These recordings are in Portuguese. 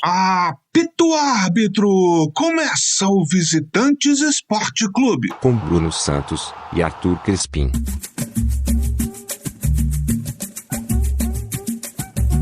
Apito árbitro! Começa o Visitantes Esporte Clube. Com Bruno Santos e Arthur Crispim.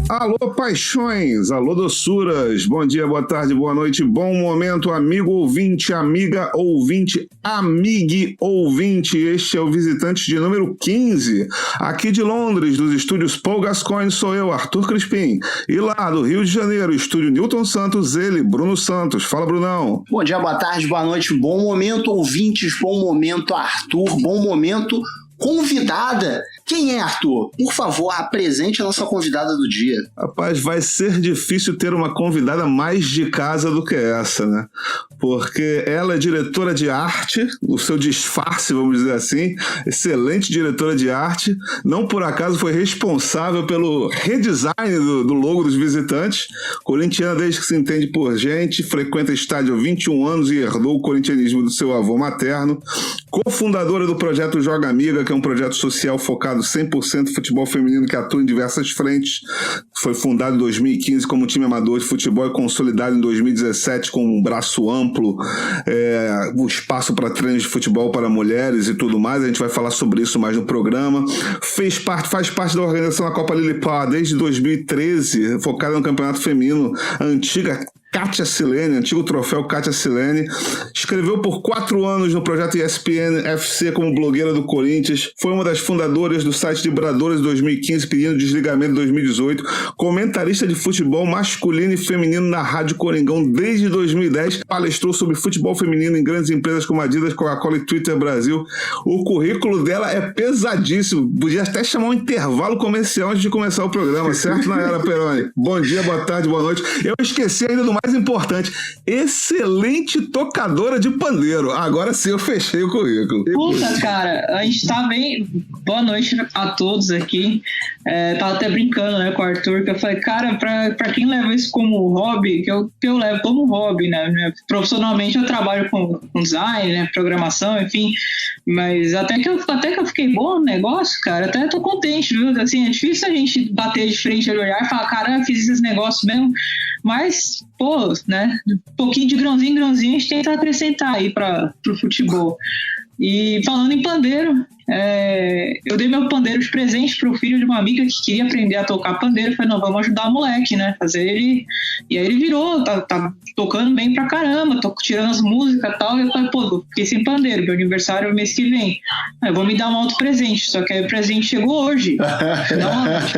Alô, paixões! Alô, doçuras! Bom dia, boa tarde, boa noite, bom momento, amigo ouvinte, amiga ouvinte, amigue ouvinte. Este é o Visitante de número 15, aqui de Londres, dos estúdios Paul Gascoigne, sou eu, Arthur Crispim. E lá do Rio de Janeiro, estúdio Newton Santos, ele, Bruno Santos. Fala, Brunão! Bom dia, boa tarde, boa noite, bom momento, ouvintes, bom momento, Arthur, bom momento, convidada. Quem é, Arthur? Por favor, apresente a nossa convidada do dia. Rapaz, vai ser difícil ter uma convidada mais de casa do que essa, né? Porque ela é diretora de arte, o seu disfarce, vamos dizer assim, excelente diretora de arte, não por acaso foi responsável pelo redesign do logo dos Visitantes, corintiana desde que se entende por gente, frequenta estádio há 21 anos e herdou o corintianismo do seu avô materno, cofundadora do projeto Joga Amiga, que é um projeto social focado 100% em futebol feminino que atua em diversas frentes. Foi fundado em 2015 como time amador de futebol e consolidado em 2017 com um braço amplo, o espaço para treinos de futebol para mulheres e tudo mais. A gente vai falar sobre isso mais no programa. Faz parte da organização da Copa Lilipá desde 2013, focada no campeonato feminino, a antiga Kátia Silene, antigo troféu Kátia Silene. Escreveu por 4 anos no projeto ESPN FC como blogueira do Corinthians. Foi uma das fundadoras do site Vibradores 2015, pedindo desligamento em 2018. Comentarista de futebol masculino e feminino na Rádio Coringão desde 2010. Palestrou sobre futebol feminino em grandes empresas como Adidas, Coca-Cola e Twitter Brasil. O currículo dela é pesadíssimo. Podia até chamar um intervalo comercial antes de começar o programa, certo, Nayara Peroni? Bom dia, boa tarde, boa noite. Eu esqueci ainda do mais importante, excelente tocadora de pandeiro. Agora sim eu fechei o currículo. Puta, cara, a gente tá bem... Boa noite a todos aqui. Tava até brincando, né, com o Arthur, que eu falei, cara, pra quem leva isso como hobby, que eu levo como hobby, né? Profissionalmente eu trabalho com design, né, programação, enfim, mas até que eu fiquei bom no negócio, cara, até tô contente, viu? Assim, é difícil a gente bater de frente e olhar e falar, cara, eu fiz esses negócios mesmo, mas, pô, né, um pouquinho de grãozinho em grãozinho a gente tenta acrescentar aí pro futebol. E falando em pandeiro, eu dei meu pandeiro de presente pro filho de uma amiga que queria aprender a tocar pandeiro. Eu falei, não, vamos ajudar o moleque, né? Fazer ele... E aí ele virou, tá tocando bem pra caramba, tô tirando as músicas e tal. E eu falei, pô, fiquei sem pandeiro, meu aniversário é o mês que vem. Eu vou me dar um outro presente, só que aí o presente chegou hoje. E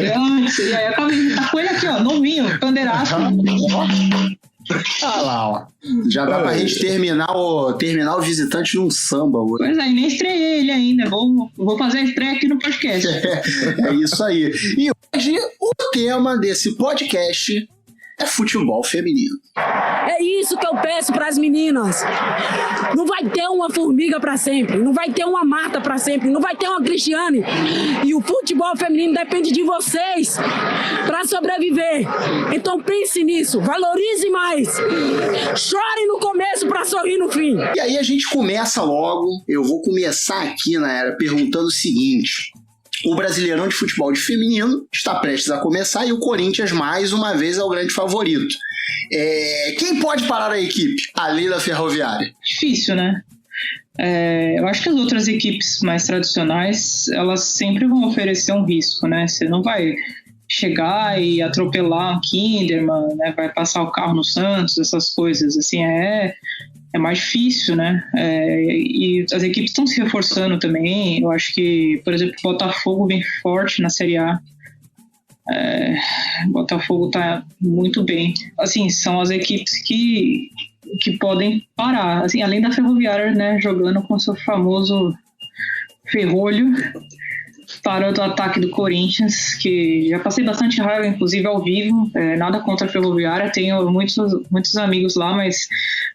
aí eu acabei de estar com ele aqui, ó, novinho, pandeiraço. Ah lá, ó. Já dá pra gente terminar o Visitante num samba hoje. Pois é, nem estreiei ele ainda. Vou fazer a estreia aqui no podcast. É isso aí. E hoje o tema desse podcast é futebol feminino. É isso que eu peço para as meninas. Não vai ter uma Formiga para sempre, não vai ter uma Marta para sempre, não vai ter uma Cristiane. E o futebol feminino depende de vocês para sobreviver. Então pense nisso, valorize mais. Chore no começo para sorrir no fim. E aí a gente começa logo. Eu vou começar aqui, Nayara, perguntando o seguinte. O Brasileirão de Futebol de Feminino está prestes a começar e o Corinthians, mais uma vez, é o grande favorito. Quem pode parar a equipe, além da Ferroviária? Difícil, né? Eu acho que as outras equipes mais tradicionais, elas sempre vão oferecer um risco, né? Você não vai chegar e atropelar um Kinderman, né? Vai passar o carro no Santos, essas coisas, assim, é mais difícil, né? E as equipes estão se reforçando também. Eu acho que, por exemplo, o Botafogo vem forte na Série A. O Botafogo está muito bem. Assim, são as equipes que podem parar. Assim, além da Ferroviária, né, jogando com seu famoso ferrolho, parando o ataque do Corinthians, que já passei bastante raiva, inclusive ao vivo. Nada contra a Ferroviária, tenho muitos amigos lá, mas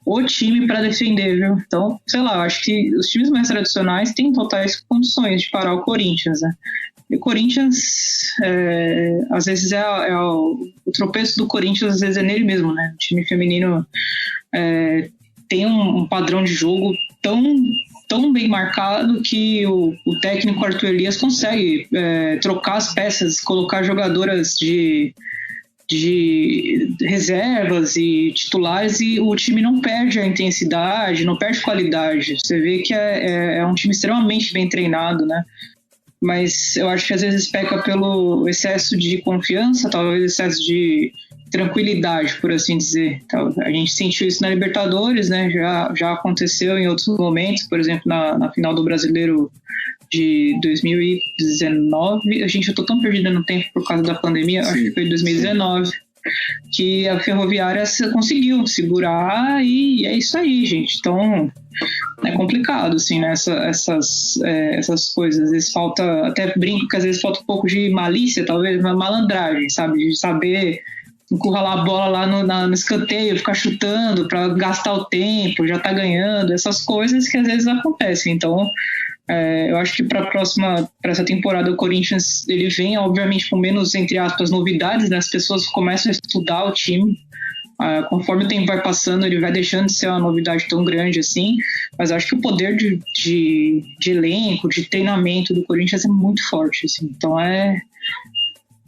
o time para defender, viu? Então, sei lá, eu acho que os times mais tradicionais têm totais condições de parar o Corinthians, né? E o Corinthians, às vezes o tropeço do Corinthians, às vezes é nele mesmo, né? O time feminino tem um padrão de jogo tão bem marcado que o técnico Arthur Elias consegue trocar as peças, colocar jogadoras de de reservas e titulares, e o time não perde a intensidade, não perde qualidade. Você vê que é um time extremamente bem treinado, né? Mas eu acho que às vezes peca pelo excesso de confiança, talvez excesso de tranquilidade, por assim dizer. A gente sentiu isso na Libertadores, né? Já aconteceu em outros momentos, por exemplo, na final do Brasileiro de 2019. Gente, eu tô tão perdida no tempo por causa da pandemia. Sim, acho que foi 2019. Que a Ferroviária conseguiu segurar, e é isso aí, gente. Então é complicado, assim, né? Essas coisas. Às vezes falta, até brinco que às vezes falta um pouco de malícia, talvez, uma malandragem, sabe? De saber encurralar a bola lá no escanteio, ficar chutando para gastar o tempo, já tá ganhando, essas coisas que às vezes acontecem. Então eu acho que para essa temporada o Corinthians ele vem obviamente com menos, entre aspas, novidades, né? As pessoas começam a estudar o time, conforme o tempo vai passando ele vai deixando de ser uma novidade tão grande assim, mas eu acho que o poder de elenco, de treinamento do Corinthians é muito forte, assim. Então é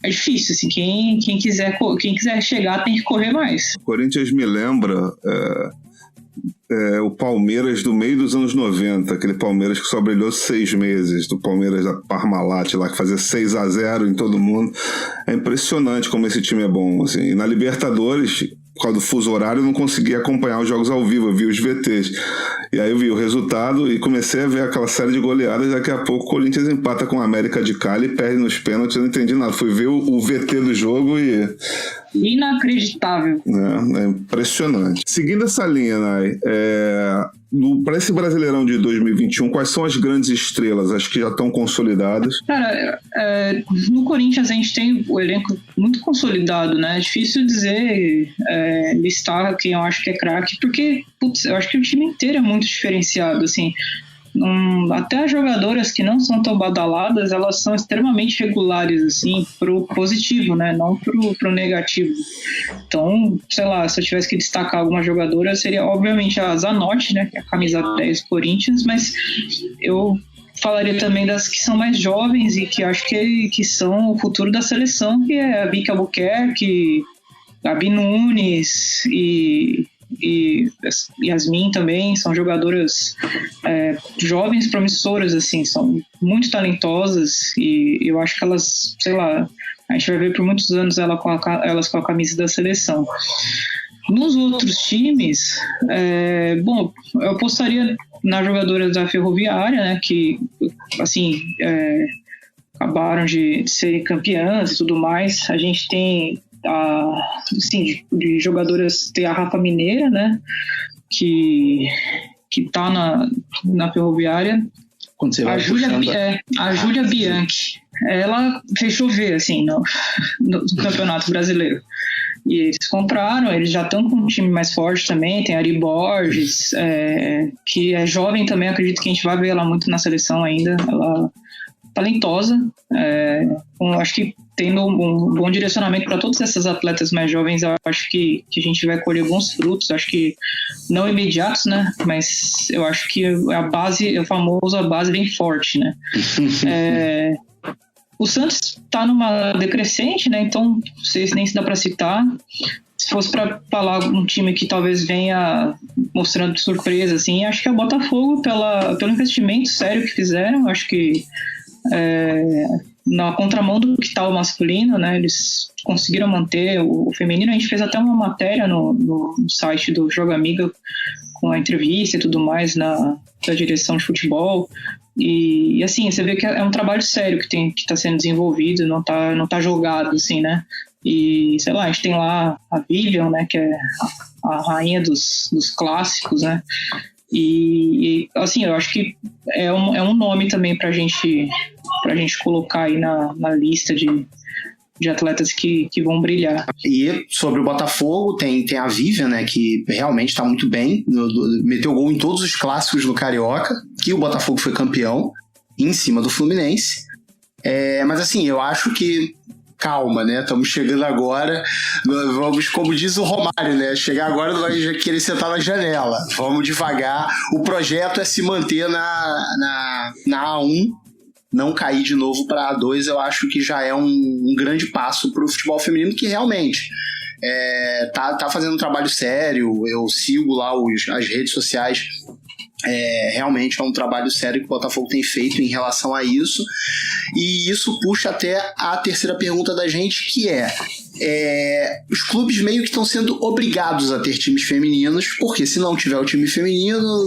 difícil, assim, quem quiser chegar tem que correr mais. O Corinthians me lembra o Palmeiras do meio dos anos 90, aquele Palmeiras que só brilhou 6 meses, do Palmeiras da Parmalat lá, que fazia 6-0 em todo mundo. É impressionante como esse time é bom, assim. E na Libertadores, por causa do fuso horário, eu não conseguia acompanhar os jogos ao vivo, eu vi os VTs. E aí eu vi o resultado e comecei a ver aquela série de goleadas. Daqui a pouco o Corinthians empata com a América de Cali e perde nos pênaltis. Eu não entendi nada. Fui ver o VT do jogo e... Inacreditável. É impressionante. Seguindo essa linha, Nay, para esse Brasileirão de 2021, quais são as grandes estrelas? Acho que já estão consolidadas. Cara, no Corinthians a gente tem o elenco muito consolidado, né? É difícil dizer, listar quem eu acho que é craque, porque eu acho que o time inteiro é muito diferenciado, assim. Até as jogadoras que não são tão badaladas, elas são extremamente regulares, assim, pro positivo, né? Não pro negativo. Então, sei lá, se eu tivesse que destacar alguma jogadora, seria obviamente a Zanotti, né? Que é a camisa 10 do Corinthians, mas eu falaria também das que são mais jovens e que acho que são o futuro da seleção, que é a Vicky Albuquerque, Gabi Nunes e Yasmin também, são jogadoras jovens promissoras, assim, são muito talentosas, e eu acho que elas, sei lá, a gente vai ver por muitos anos elas com a camisa da seleção. Nos outros times, bom, eu apostaria nas jogadoras da Ferroviária, né, que, assim, acabaram de serem campeãs e tudo mais. A gente tem assim, de jogadoras, tem a Rafa Mineira, né, que tá na Ferroviária. Quando você vai a Júlia Bianchi, ela fez chover, assim, no Campeonato Brasileiro. E eles compraram, eles já estão com um time mais forte também. Tem a Ari Borges, que é jovem também, acredito que a gente vai ver ela muito na seleção ainda. Ela talentosa, acho que tendo um bom direcionamento para todas essas atletas mais jovens, eu acho que a gente vai colher bons frutos, acho que não imediatos, né, mas eu acho que a base, a famosa base bem forte, né. O Santos está numa decrescente, né, então não sei se nem se dá para citar. Se fosse para falar um time que talvez venha mostrando surpresa, assim, acho que é o Botafogo, pelo investimento sério que fizeram. Acho que na contramão do que está o masculino, né, eles conseguiram manter o feminino. A gente fez até uma matéria no site do Joga Amiga com a entrevista e tudo mais da direção de futebol. E assim, você vê que é um trabalho sério que está sendo desenvolvido, não tá jogado, assim, né? E, sei lá, a gente tem lá a Vivian, né, que é a rainha dos clássicos, né? E assim, eu acho que é um nome também pra gente colocar aí na lista de atletas que vão brilhar. E sobre o Botafogo, tem a Vivian, né, que realmente está muito bem, meteu gol em todos os clássicos do Carioca, que o Botafogo foi campeão, em cima do Fluminense. Mas assim, eu acho que calma, né? Estamos chegando agora, vamos, como diz o Romário, né? Chegar agora não vai querer sentar na janela. Vamos devagar. O projeto é se manter na A1 não cair de novo para A2, eu acho que já é um grande passo para o futebol feminino, que realmente tá fazendo um trabalho sério. Eu sigo lá as redes sociais. Realmente é um trabalho sério que o Botafogo tem feito em relação a isso, e isso puxa até a terceira pergunta da gente, que os clubes meio que estão sendo obrigados a ter times femininos, porque se não tiver o time feminino,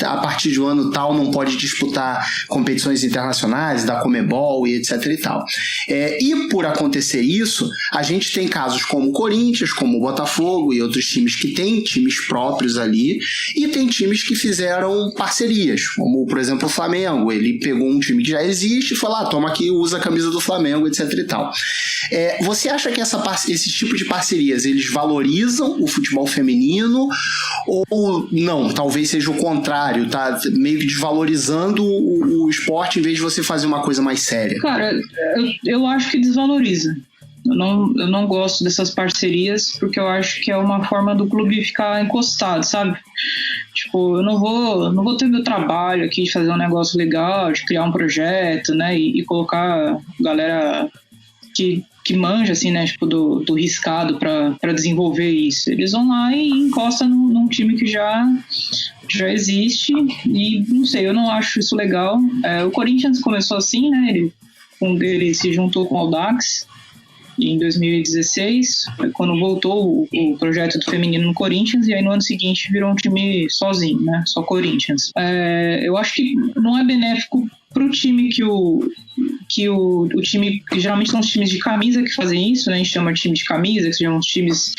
a partir de um ano tal não pode disputar competições internacionais da Conmebol e etc e tal. E por acontecer isso, a gente tem casos como o Corinthians, como o Botafogo e outros times que têm times próprios ali, e tem times que fizeram parcerias, como por exemplo o Flamengo. Ele pegou um time que já existe e falou: toma aqui, usa a camisa do Flamengo, etc e tal. Você acha que esse tipo de parcerias, eles valorizam o futebol feminino, ou não? Talvez seja o contrário, tá meio que desvalorizando o esporte em vez de você fazer uma coisa mais séria? Cara, eu acho que desvaloriza. Eu não gosto dessas parcerias, porque eu acho que é uma forma do clube ficar encostado, sabe? Tipo, eu não vou ter meu trabalho aqui de fazer um negócio legal, de criar um projeto, né? E colocar galera que manja, assim, né? Tipo, do riscado pra desenvolver isso. Eles vão lá e encostam num time que já existe, e não sei, eu não acho isso legal. O Corinthians começou assim, né? Ele se juntou com o Audax em 2016, quando voltou o projeto do feminino no Corinthians, e aí no ano seguinte virou um time sozinho, né? Só Corinthians. Eu acho que não é benéfico para o time que o time, que geralmente são os times de camisa que fazem isso, né? A gente chama de time de camisa, que são os times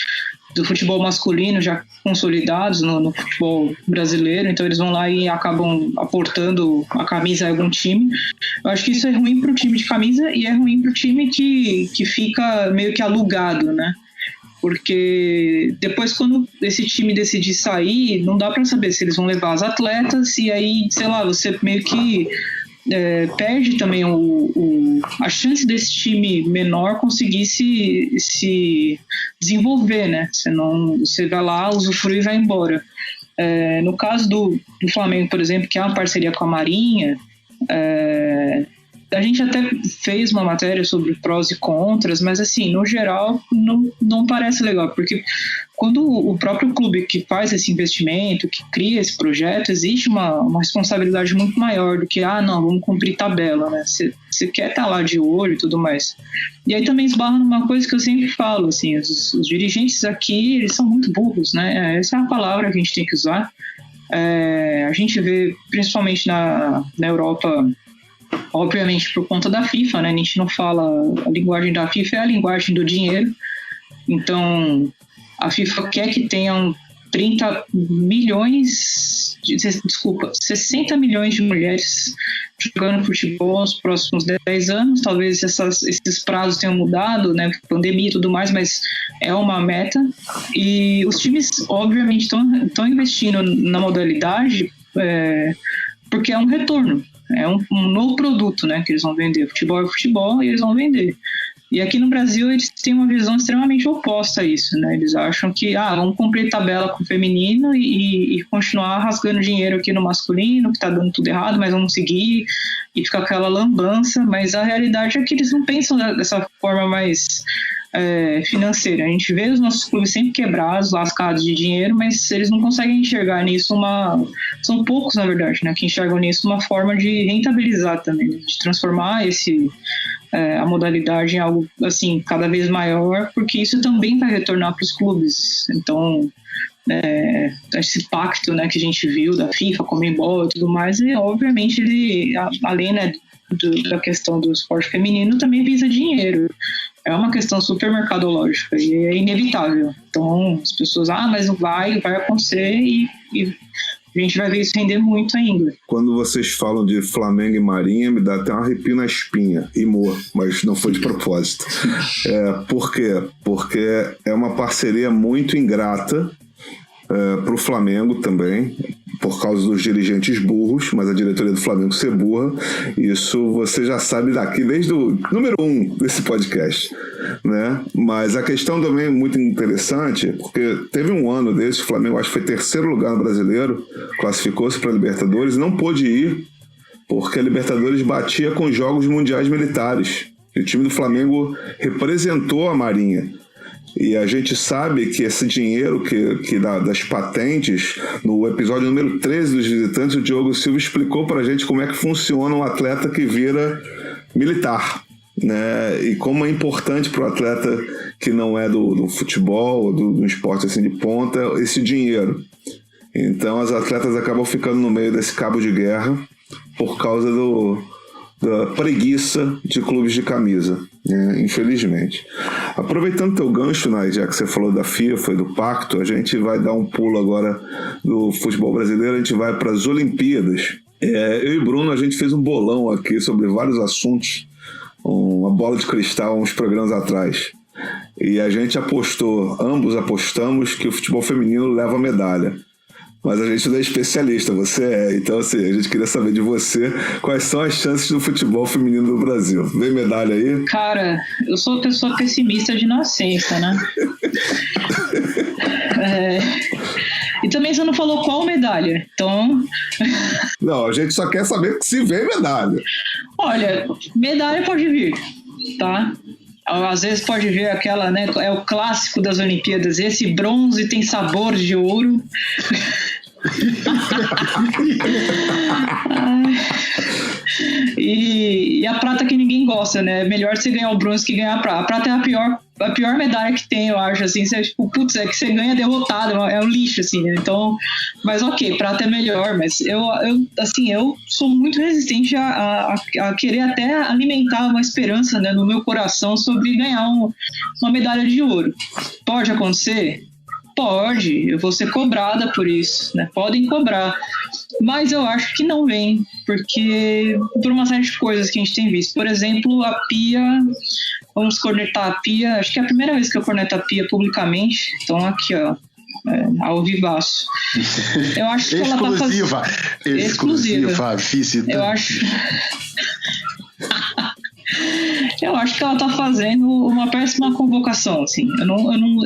do futebol masculino já consolidados no futebol brasileiro, então eles vão lá e acabam aportando a camisa a algum time. Eu acho que isso é ruim para o time de camisa e é ruim para o time que fica meio que alugado, né? Porque depois, quando esse time decidir sair, não dá para saber se eles vão levar as atletas, e aí, sei lá, você meio que perde também a chance desse time menor conseguir se desenvolver, né? Você vai lá, usufrui e vai embora. No caso do Flamengo, por exemplo, que é uma parceria com a Marinha, a gente até fez uma matéria sobre prós e contras, mas assim, no geral, não parece legal, porque quando o próprio clube que faz esse investimento, que cria esse projeto, existe uma responsabilidade muito maior do que, vamos cumprir tabela, né? Você quer estar lá de olho e tudo mais. E aí também esbarra numa coisa que eu sempre falo, assim, os dirigentes aqui, eles são muito burros, né? Essa é a palavra que a gente tem que usar. A gente vê, principalmente na Europa, obviamente por conta da FIFA, né? A gente não fala, a linguagem da FIFA é a linguagem do dinheiro. Então a FIFA quer que tenham 60 milhões de mulheres jogando futebol nos próximos 10 anos. Talvez esses prazos tenham mudado, né? Pandemia e tudo mais, mas é uma meta. E os times, obviamente, estão investindo na modalidade porque é um retorno. É um novo produto, né, que eles vão vender. Futebol é futebol e eles vão vender. E aqui no Brasil eles têm uma visão extremamente oposta a isso, né? Eles acham que vamos cumprir tabela com o feminino e continuar rasgando dinheiro aqui no masculino, que tá dando tudo errado, mas vamos seguir, e fica aquela lambança. Mas a realidade é que eles não pensam dessa forma mais financeira. A gente vê os nossos clubes sempre quebrados, lascados de dinheiro, mas eles não conseguem enxergar nisso são poucos, na verdade, né, que enxergam nisso uma forma de rentabilizar também, de transformar a modalidade em algo assim cada vez maior, porque isso também vai retornar para os clubes. Então esse pacto, né, que a gente viu da FIFA, Conmebol e tudo mais, e obviamente ele, além, né, da questão do esporte feminino, também visa dinheiro. É uma questão super mercadológica e é inevitável. Então as pessoas, mas vai acontecer, e a gente vai ver isso render muito ainda. Quando vocês falam de Flamengo e Marinha, me dá até um arrepio na espinha. Rimou, mas não foi de propósito. Por quê? Porque é uma parceria muito ingrata para o Flamengo também, por causa dos dirigentes burros, mas a diretoria do Flamengo ser burra, isso você já sabe daqui desde o número 1 desse podcast, né? Mas a questão também é muito interessante, porque teve um ano desse, o Flamengo acho que foi 3º lugar no Brasileiro, classificou-se para a Libertadores, não pôde ir porque a Libertadores batia com jogos mundiais militares. E o time do Flamengo representou a Marinha. E a gente sabe que esse dinheiro que das patentes, no episódio número 13 dos Visitantes, o Diogo Silva explicou pra gente como é que funciona um atleta que vira militar, né? E como é importante para o atleta que não é do futebol, do esporte assim de ponta, esse dinheiro. Então as atletas acabam ficando no meio desse cabo de guerra por causa da preguiça de clubes de camisa, né? Infelizmente. Aproveitando teu gancho, né, já que você falou da FIFA e do Pacto, a gente vai dar um pulo agora do futebol brasileiro, a gente vai para as Olimpíadas. Eu e Bruno, a gente fez um bolão aqui sobre vários assuntos, uma bola de cristal uns programas atrás. E a gente ambos apostamos que o futebol feminino leva medalha. Mas a gente não é especialista, você é. Então, assim, a gente queria saber de você quais são as chances do futebol feminino no Brasil. Vem medalha aí? Cara, eu sou uma pessoa pessimista de nascença, né? E também você não falou qual medalha, então... Não, a gente só quer saber se vem medalha. Olha, medalha pode vir, tá? Às vezes pode vir aquela, né? É o clássico das Olimpíadas. Esse bronze tem sabor de ouro. E a prata que ninguém gosta, né? É melhor você ganhar o bronze que ganhar a prata. A prata é a pior medalha que tem, eu acho, assim. Você, tipo, putz, é que você ganha derrotado, é um lixo, assim, né? Então, mas ok, prata é melhor, mas eu sou muito resistente a querer até alimentar uma esperança, né, no meu coração sobre ganhar uma medalha de ouro. Pode acontecer? Pode, eu vou ser cobrada por isso, né? Podem cobrar, mas eu acho que não vem, porque por uma série de coisas que a gente tem visto. Por exemplo, a Pia, vamos cornetar a Pia, acho que é a primeira vez que eu corneto a Pia publicamente, então aqui, ó, ao vivaço. Eu acho que ela tá fazendo... Exclusiva, visita. Eu acho que ela tá fazendo uma péssima convocação, assim.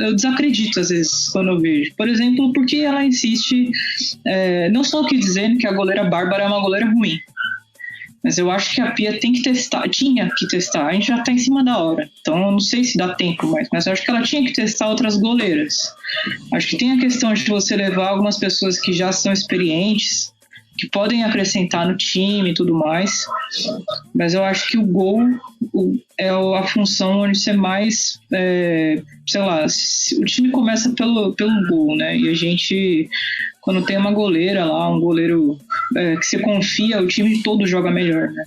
Eu desacredito às vezes quando eu vejo. Por exemplo, porque ela insiste, não só aqui dizendo que a goleira Bárbara é uma goleira ruim, mas eu acho que a Pia tinha que testar. A gente já tá em cima da hora, então eu não sei se dá tempo mais, mas eu acho que ela tinha que testar outras goleiras. Acho que tem a questão de você levar algumas pessoas que já são experientes, que podem acrescentar no time e tudo mais, mas eu acho que o gol é a função onde você mais, sei lá, o time começa pelo gol, né? E a gente, quando tem uma goleira lá, um goleiro que você confia, o time todo joga melhor, né?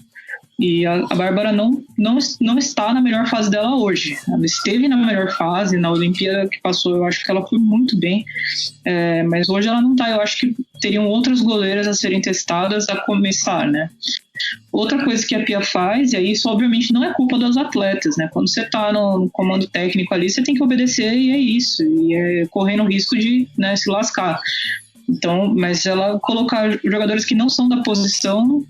E a Bárbara não está na melhor fase dela hoje. Ela esteve na melhor fase, na Olimpíada que passou, eu acho que ela foi muito bem, mas hoje ela não está. Eu acho que teriam outras goleiras a serem testadas a começar, né? Outra coisa que a Pia faz, e aí isso obviamente não é culpa dos atletas, né? Quando você está no comando técnico ali, você tem que obedecer e é isso. E é correndo o risco de, né, se lascar. Então, mas ela colocar jogadores que não são da posição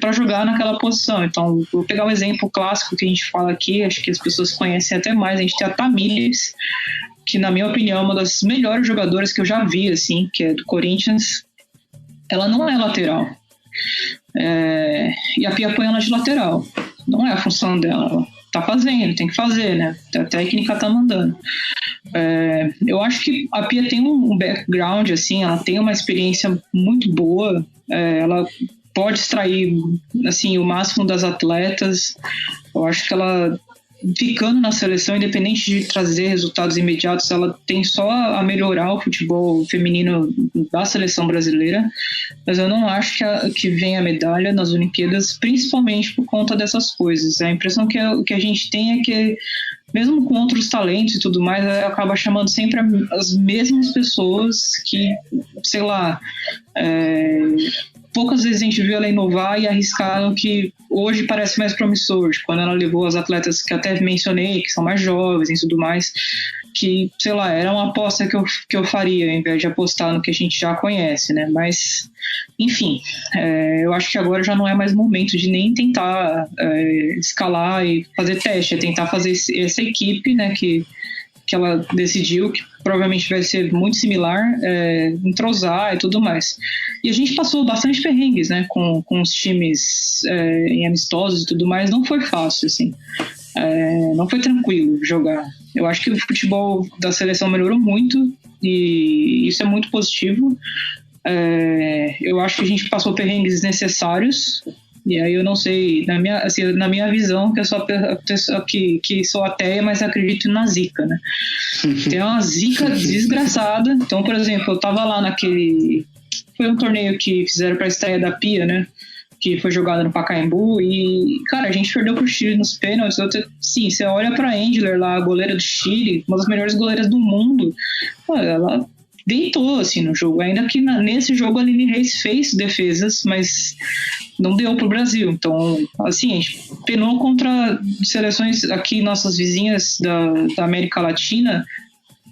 para jogar naquela posição. Então, vou pegar um exemplo clássico que a gente fala aqui, acho que as pessoas conhecem até mais. A gente tem a Tamires, que na minha opinião é uma das melhores jogadoras que eu já vi, assim, que é do Corinthians. Ela não é lateral. E a Pia põe ela de lateral. Não é a função dela. Ela tá fazendo, tem que fazer, né? A técnica tá mandando. Eu acho que a Pia tem um background, assim, ela tem uma experiência muito boa, ela pode extrair, assim, o máximo das atletas. Eu acho que ela, ficando na seleção, independente de trazer resultados imediatos, ela tem só a melhorar o futebol feminino da seleção brasileira, mas eu não acho que venha a medalha nas Olimpíadas, principalmente por conta dessas coisas. A impressão que a gente tem é que, mesmo com outros talentos e tudo mais, acaba chamando sempre as mesmas pessoas que, sei lá, poucas vezes a gente viu ela inovar e arriscar no que hoje parece mais promissor, quando ela levou as atletas que até mencionei, que são mais jovens e tudo mais, que, sei lá, era uma aposta que eu faria, ao invés de apostar no que a gente já conhece, né? Mas, enfim, eu acho que agora já não é mais momento de nem tentar escalar e fazer teste, é tentar fazer essa equipe, né, que que ela decidiu, que provavelmente vai ser muito similar, entrosar e tudo mais. E a gente passou bastante perrengues, né, com os times em amistosos e tudo mais. Não foi fácil, assim. Não foi tranquilo jogar. Eu acho que o futebol da seleção melhorou muito e isso é muito positivo. Eu acho que a gente passou perrengues necessários. E aí eu não sei, na minha visão, que eu sou a pessoa que sou ateia, mas acredito na zica, né? Tem uma zica desgraçada. Então, por exemplo, eu tava lá naquele... Foi um torneio que fizeram pra estreia da Pia, né? Que foi jogado no Pacaembu. E, cara, a gente perdeu pro Chile nos pênaltis. Sim, você olha pra Endler lá, a goleira do Chile, uma das melhores goleiras do mundo. Pô, ela deitou, assim, no jogo. Ainda que nesse jogo a Aline Reis fez defesas, mas não deu pro Brasil. Então, assim, a gente penou contra seleções aqui, nossas vizinhas da América Latina.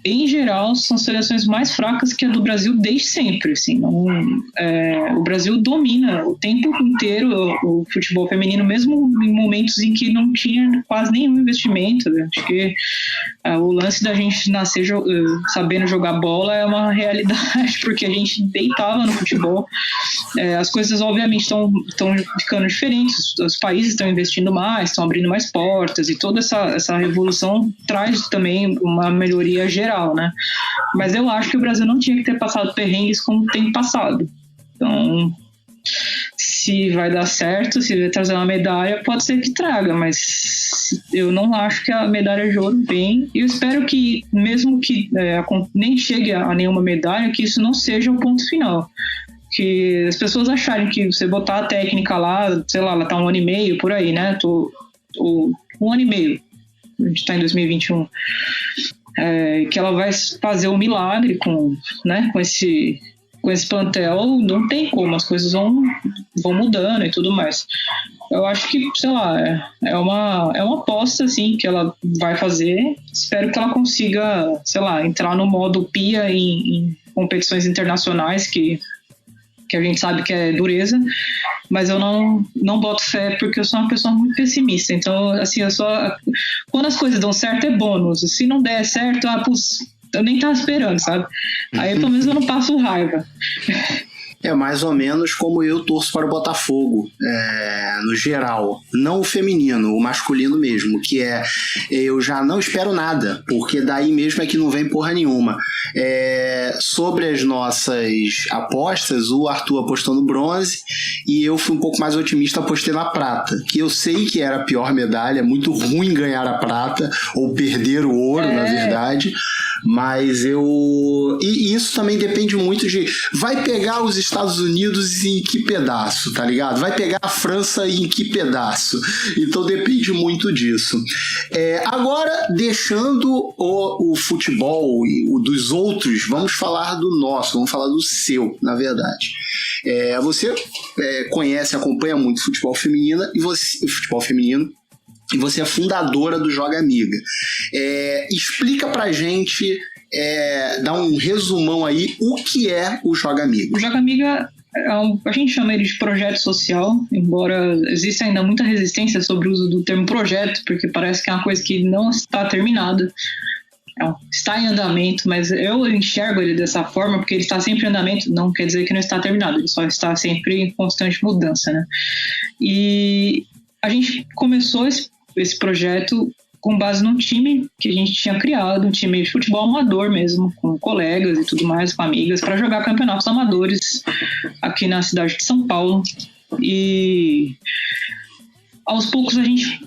Em geral, são seleções mais fracas que a do Brasil desde sempre. Assim, o Brasil domina o tempo inteiro o futebol feminino, mesmo em momentos em que não tinha quase nenhum investimento. Né? Acho que o lance da gente nascer sabendo jogar bola é uma realidade, porque a gente deitava no futebol. As coisas, obviamente, estão ficando diferentes. Os países estão investindo mais, estão abrindo mais portas, e toda essa revolução traz também uma melhoria geral. Né? Mas eu acho que o Brasil não tinha que ter passado perrengues como tem passado. Então, se vai dar certo, se vai trazer uma medalha, pode ser que traga, mas eu não acho que a medalha de ouro vem. E eu espero que, mesmo que nem chegue a nenhuma medalha, que isso não seja o ponto final. Que as pessoas acharem que você botar a técnica lá, sei lá, ela tá 1 ano e meio, por aí, né? 1 ano e meio. A gente tá em 2021. Que ela vai fazer um milagre com esse plantel. Não tem como, as coisas vão mudando e tudo mais. Eu acho que, sei lá, é uma aposta, assim, que ela vai fazer. Espero que ela consiga, sei lá, entrar no modo Pia em competições internacionais, que a gente sabe que é dureza, mas eu não boto fé porque eu sou uma pessoa muito pessimista. Então, assim, quando as coisas dão certo é bônus. Se não der certo, eu nem tava esperando, sabe? Aí pelo menos eu não passo raiva. É mais ou menos como eu torço para o Botafogo, no geral. Não o feminino, o masculino mesmo, que eu já não espero nada, porque daí mesmo é que não vem porra nenhuma. Sobre as nossas apostas, o Arthur apostou no bronze e eu fui um pouco mais otimista, apostei na prata, que eu sei que era a pior medalha, muito ruim ganhar a prata, ou perder o ouro, na verdade, mas e isso também depende muito de... Vai pegar os Estados Unidos em que pedaço, tá ligado? Vai pegar a França em que pedaço? Então depende muito disso. Agora, deixando o futebol e o dos outros, vamos falar do nosso, vamos falar do seu, na verdade. Você conhece, acompanha muito futebol feminino e você é fundadora do Joga Amiga. Explica pra gente, dá um resumão aí, o que é o Joga Amiga. O Joga Amiga, a gente chama ele de projeto social, embora exista ainda muita resistência sobre o uso do termo projeto, porque parece que é uma coisa que não está terminada. Está em andamento, mas eu enxergo ele dessa forma, porque ele está sempre em andamento, não quer dizer que não está terminado, ele só está sempre em constante mudança, né? E a gente começou esse projeto com base num time que a gente tinha criado, um time de futebol amador mesmo, com colegas e tudo mais, com amigas, para jogar campeonatos amadores aqui na cidade de São Paulo. E aos poucos a gente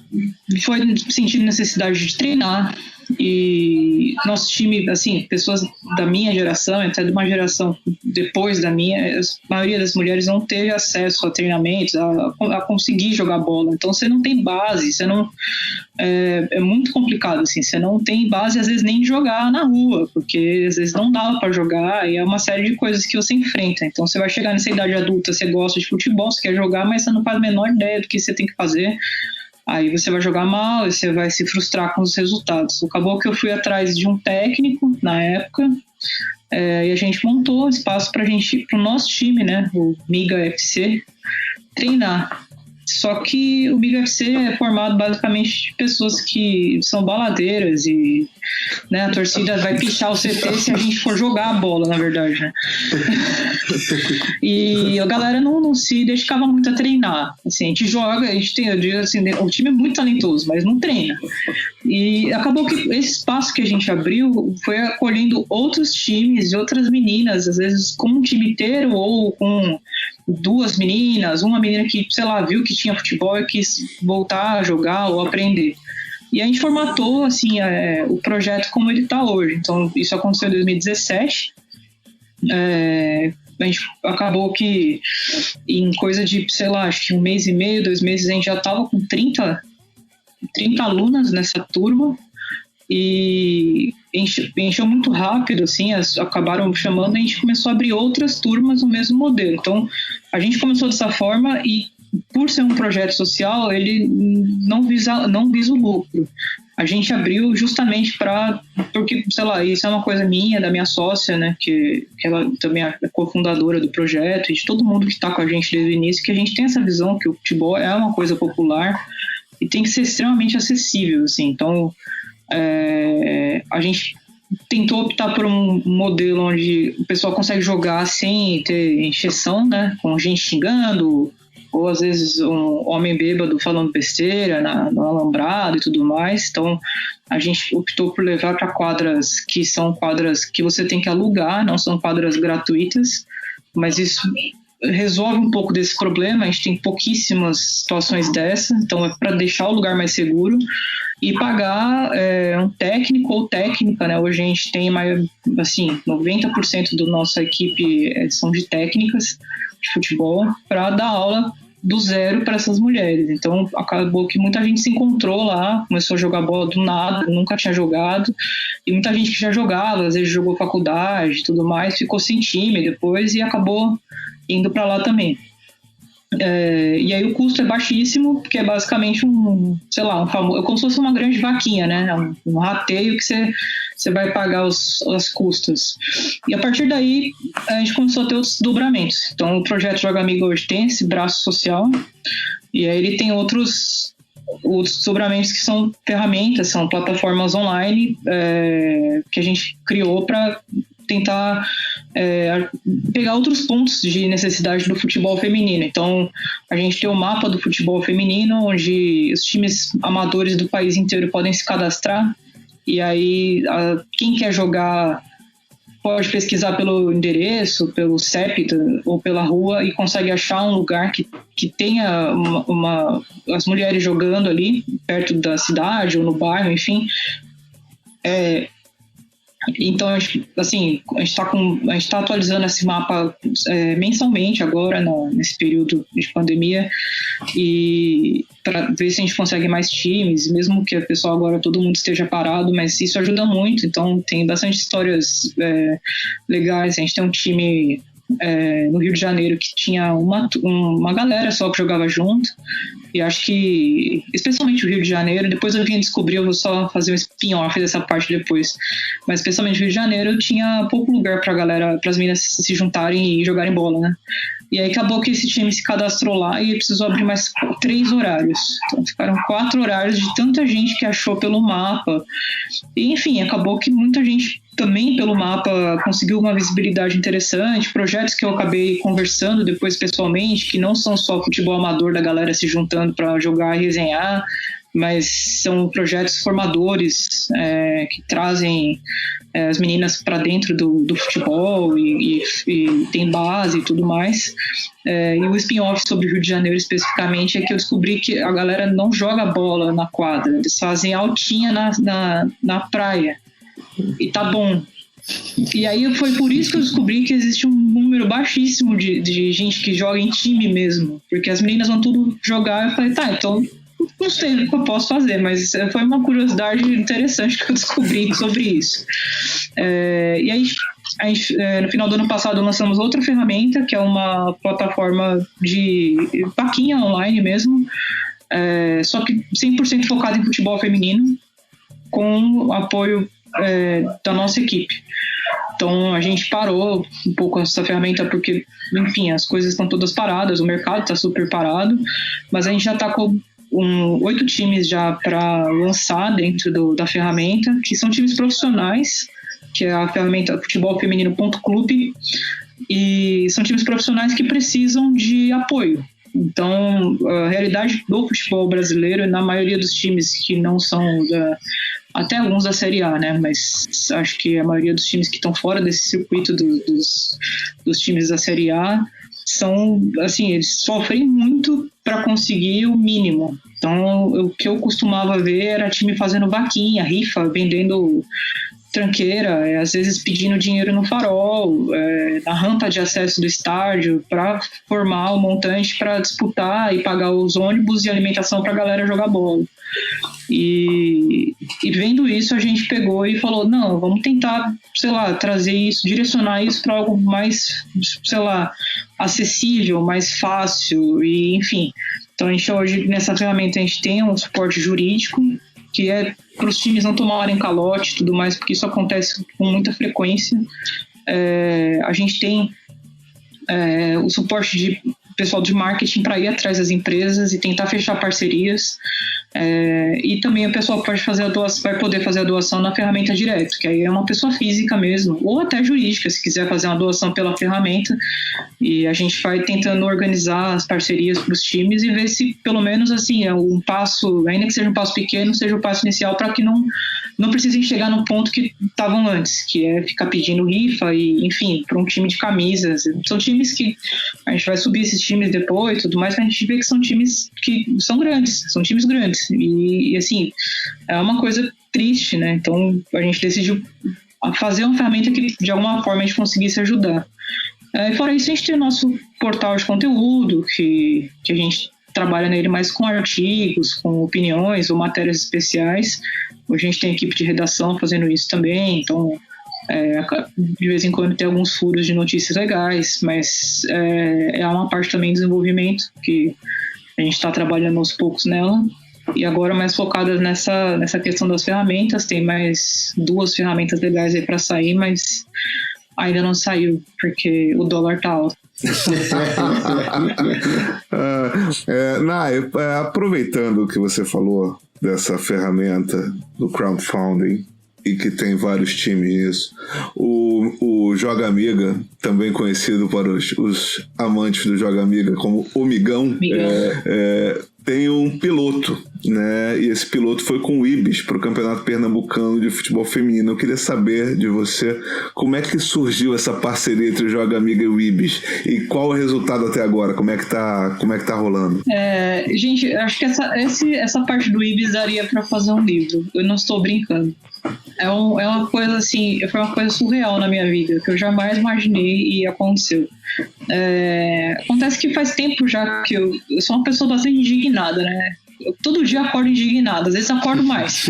foi sentindo necessidade de treinar, e nosso time, assim, pessoas da minha geração, até de uma geração depois da minha, a maioria das mulheres não teve acesso a treinamentos, a conseguir jogar bola. Então você não tem base, você não é muito complicado, assim, você não tem base às vezes nem de jogar na rua, porque às vezes não dava para jogar, e é uma série de coisas que você enfrenta. Então você vai chegar nessa idade adulta, você gosta de futebol, você quer jogar, mas você não faz a menor ideia do que você tem que fazer. Aí você vai jogar mal, você vai se frustrar com os resultados. Acabou que eu fui atrás de um técnico na época, e a gente montou um espaço para o nosso time, né, o Miga FC, treinar. Só que o Big FC é formado basicamente de pessoas que são baladeiras e, né, a torcida vai pichar o CT se a gente for jogar a bola, na verdade, né? E a galera não se dedicava muito a treinar. Assim, a gente joga, a gente tem, eu digo assim, o time é muito talentoso, mas não treina. E acabou que esse espaço que a gente abriu foi acolhendo outros times e outras meninas, às vezes com um time inteiro ou com 2 meninas, uma menina que, sei lá, viu que tinha futebol e quis voltar a jogar ou aprender. E a gente formatou, assim, o projeto como ele está hoje. Então, isso aconteceu em 2017. A gente acabou que em coisa de, sei lá, acho que 1 mês e meio, 2 meses, a gente já estava com 30 alunas nessa turma. E encheu muito rápido, assim, acabaram chamando, e a gente começou a abrir outras turmas no mesmo modelo. Então, a gente começou dessa forma e, por ser um projeto social, ele não visa o lucro. A gente abriu justamente porque, sei lá, isso é uma coisa minha, da minha sócia, né, que ela também é cofundadora do projeto, e de todo mundo que está com a gente desde o início, que a gente tem essa visão que o futebol é uma coisa popular e tem que ser extremamente acessível, assim. Então, a gente tentou optar por um modelo onde o pessoal consegue jogar sem ter encheção, né, com gente xingando, ou às vezes um homem bêbado falando besteira no alambrado e tudo mais. Então a gente optou por levar para quadras que são quadras que você tem que alugar, não são quadras gratuitas, mas isso resolve um pouco desse problema. A gente tem pouquíssimas situações dessa, então é para deixar o lugar mais seguro e pagar um técnico ou técnica, né? Hoje a gente tem assim, 90% da nossa equipe são de técnicas de futebol, para dar aula do zero para essas mulheres. Então acabou que muita gente se encontrou lá, começou a jogar bola do nada, nunca tinha jogado, e muita gente que já jogava, às vezes jogou faculdade e tudo mais, ficou sem time depois e acabou indo para lá também. E aí o custo é baixíssimo, porque é basicamente como se fosse uma grande vaquinha, né? Um rateio que você vai pagar as custas. E a partir daí a gente começou a ter outros dobramentos. Então o projeto Joga Amiga hoje tem esse braço social, e aí ele tem outros dobramentos que são ferramentas, são plataformas online que a gente criou para tentar pegar outros pontos de necessidade do futebol feminino. Então, a gente tem o mapa do futebol feminino, onde os times amadores do país inteiro podem se cadastrar, e aí quem quer jogar pode pesquisar pelo endereço, pelo CEP ou pela rua, e consegue achar um lugar que tenha as mulheres jogando ali, perto da cidade ou no bairro, enfim. Então, assim, a gente está atualizando esse mapa mensalmente agora, nesse período de pandemia, e para ver se a gente consegue mais times, mesmo que o pessoal agora todo mundo esteja parado, mas isso ajuda muito. Então tem bastante histórias legais. A gente tem um time no Rio de Janeiro que tinha uma galera só que jogava junto, e acho que especialmente o Rio de Janeiro, depois eu vim descobrir, eu vou só fazer um spin-off dessa parte depois, mas especialmente o Rio de Janeiro tinha pouco lugar pra galera, pras meninas se juntarem e jogarem bola, né? E aí acabou que esse time se cadastrou lá e precisou abrir mais 3 horários. Então ficaram 4 horários de tanta gente que achou pelo mapa. E, enfim, acabou que muita gente também pelo mapa conseguiu uma visibilidade interessante, projetos que eu acabei conversando depois pessoalmente, que não são só futebol amador da galera se juntando para jogar e resenhar, mas são projetos formadores que trazem as meninas para dentro do futebol e tem base e tudo mais. E o spin-off sobre o Rio de Janeiro especificamente é que eu descobri que a galera não joga bola na quadra, eles fazem altinha na praia. E tá bom. E aí foi por isso que eu descobri que existe um número baixíssimo de gente que joga em time mesmo, porque as meninas vão tudo jogar. Eu falei, então não sei o que eu posso fazer, mas foi uma curiosidade interessante que eu descobri sobre isso. E aí a gente, no final do ano passado, lançamos outra ferramenta, que é uma plataforma de vaquinha online mesmo, só que 100% focada em futebol feminino, com apoio da nossa equipe. Então a gente parou um pouco essa ferramenta porque, enfim, as coisas estão todas paradas, o mercado está super parado, mas a gente já está com 8 times já para lançar dentro da ferramenta, que são times profissionais, que é a ferramenta futebolfeminino.clube, e são times profissionais que precisam de apoio. Então, a realidade do futebol brasileiro, na maioria dos times que não são até alguns da Série A, né? Mas acho que a maioria dos times que estão fora desse circuito dos times da Série A são, assim, eles sofrem muito para conseguir o mínimo. Então, o que eu costumava ver era time fazendo vaquinha, rifa, vendendo tranqueira, às vezes pedindo dinheiro no farol, na rampa de acesso do estádio, para formar o montante para disputar e pagar os ônibus e alimentação para a galera jogar bola. E vendo isso, a gente pegou e falou, não, vamos tentar, sei lá, trazer isso, direcionar isso para algo mais, sei lá, acessível, mais fácil, e enfim. Então a gente hoje, nessa ferramenta, a gente tem um suporte jurídico, que é para os times não tomarem calote e tudo mais, porque isso acontece com muita frequência. A gente tem o suporte de pessoal de marketing para ir atrás das empresas e tentar fechar parcerias. E também o pessoal vai poder fazer a doação na ferramenta direto, que aí é uma pessoa física mesmo, ou até jurídica, se quiser fazer uma doação pela ferramenta. E a gente vai tentando organizar as parcerias para os times e ver se, pelo menos, assim, um passo, ainda que seja um passo pequeno, seja o passo inicial para que não precisem chegar no ponto que estavam antes, que é ficar pedindo rifa e, enfim, para um time de camisas. São times que a gente vai subir esses times depois e tudo mais, pra gente ver que são times que são grandes, são times grandes. E assim, é uma coisa triste, né? Então a gente decidiu fazer uma ferramenta que de alguma forma a gente conseguisse ajudar. E fora isso, a gente tem o nosso portal de conteúdo, que a gente trabalha nele mais com artigos, com opiniões ou matérias especiais. Hoje a gente tem equipe de redação fazendo isso também, então de vez em quando tem alguns furos de notícias legais, mas é uma parte também de desenvolvimento que a gente está trabalhando aos poucos nela. E agora mais focadas nessa questão das ferramentas, tem mais 2 ferramentas legais aí para sair, mas ainda não saiu, porque o dólar tá alto. Nai, aproveitando o que você falou dessa ferramenta do crowdfunding e que tem vários times nisso, o Joga Amiga, também conhecido para os amantes do Joga Amiga como o Migão, tem um piloto, né? E esse piloto foi com o Ibis para o Campeonato Pernambucano de Futebol Feminino. Eu queria saber de você como é que surgiu essa parceria entre o Joga Amiga e o Ibis e qual o resultado até agora, como é que tá rolando? Gente, acho que essa parte do Ibis daria para fazer um livro. Eu não estou brincando. É uma coisa assim, foi uma coisa surreal na minha vida, que eu jamais imaginei e aconteceu. Acontece que faz tempo já que eu sou uma pessoa bastante indignada, né? Eu todo dia acordo indignada, às vezes acordo mais.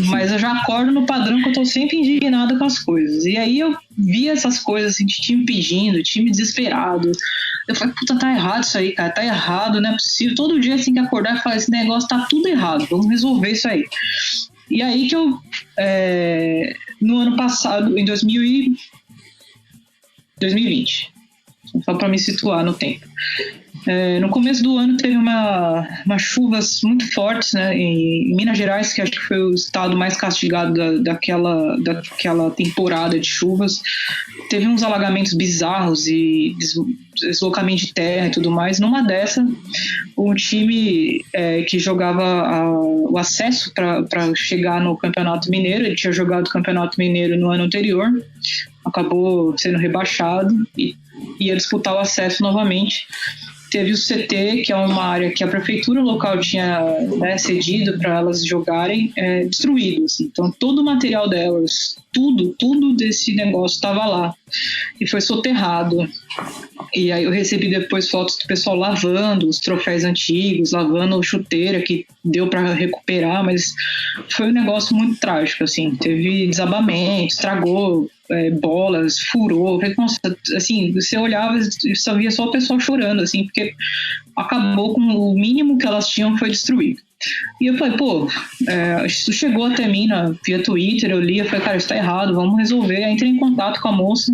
Mas eu já acordo no padrão que eu tô sempre indignada com as coisas. E aí eu vi essas coisas assim, de time pedindo, time desesperado. Eu falei, puta, tá errado isso aí, cara, tá errado, não é possível. Todo dia assim que acordar e falar, esse negócio tá tudo errado, vamos resolver isso aí. E aí que eu, no ano passado, em 2020, só para me situar no tempo. No começo do ano teve umas chuvas muito fortes, né, em Minas Gerais, que acho que foi o estado mais castigado daquela temporada de chuvas. Teve uns alagamentos bizarros e deslocamento de terra e tudo mais. Numa dessa, o time que jogava o acesso para chegar no Campeonato Mineiro, ele tinha jogado o Campeonato Mineiro no ano anterior, acabou sendo rebaixado e ia disputar o acesso novamente. Teve o CT, que é uma área que a prefeitura local tinha cedido para elas jogarem, destruído. Assim. Então, todo o material delas, tudo desse negócio estava lá. E foi soterrado. E aí eu recebi depois fotos do pessoal lavando os troféus antigos, lavando chuteira que deu para recuperar, mas foi um negócio muito trágico, assim. Teve desabamento, estragou bolas, furou. Nossa, assim, você olhava e só via só o pessoal chorando, assim, porque acabou com o mínimo que elas tinham foi destruído. E eu falei, isso chegou até mim via Twitter, eu li, eu falei, cara, isso tá errado, vamos resolver. Aí entrei em contato com a moça,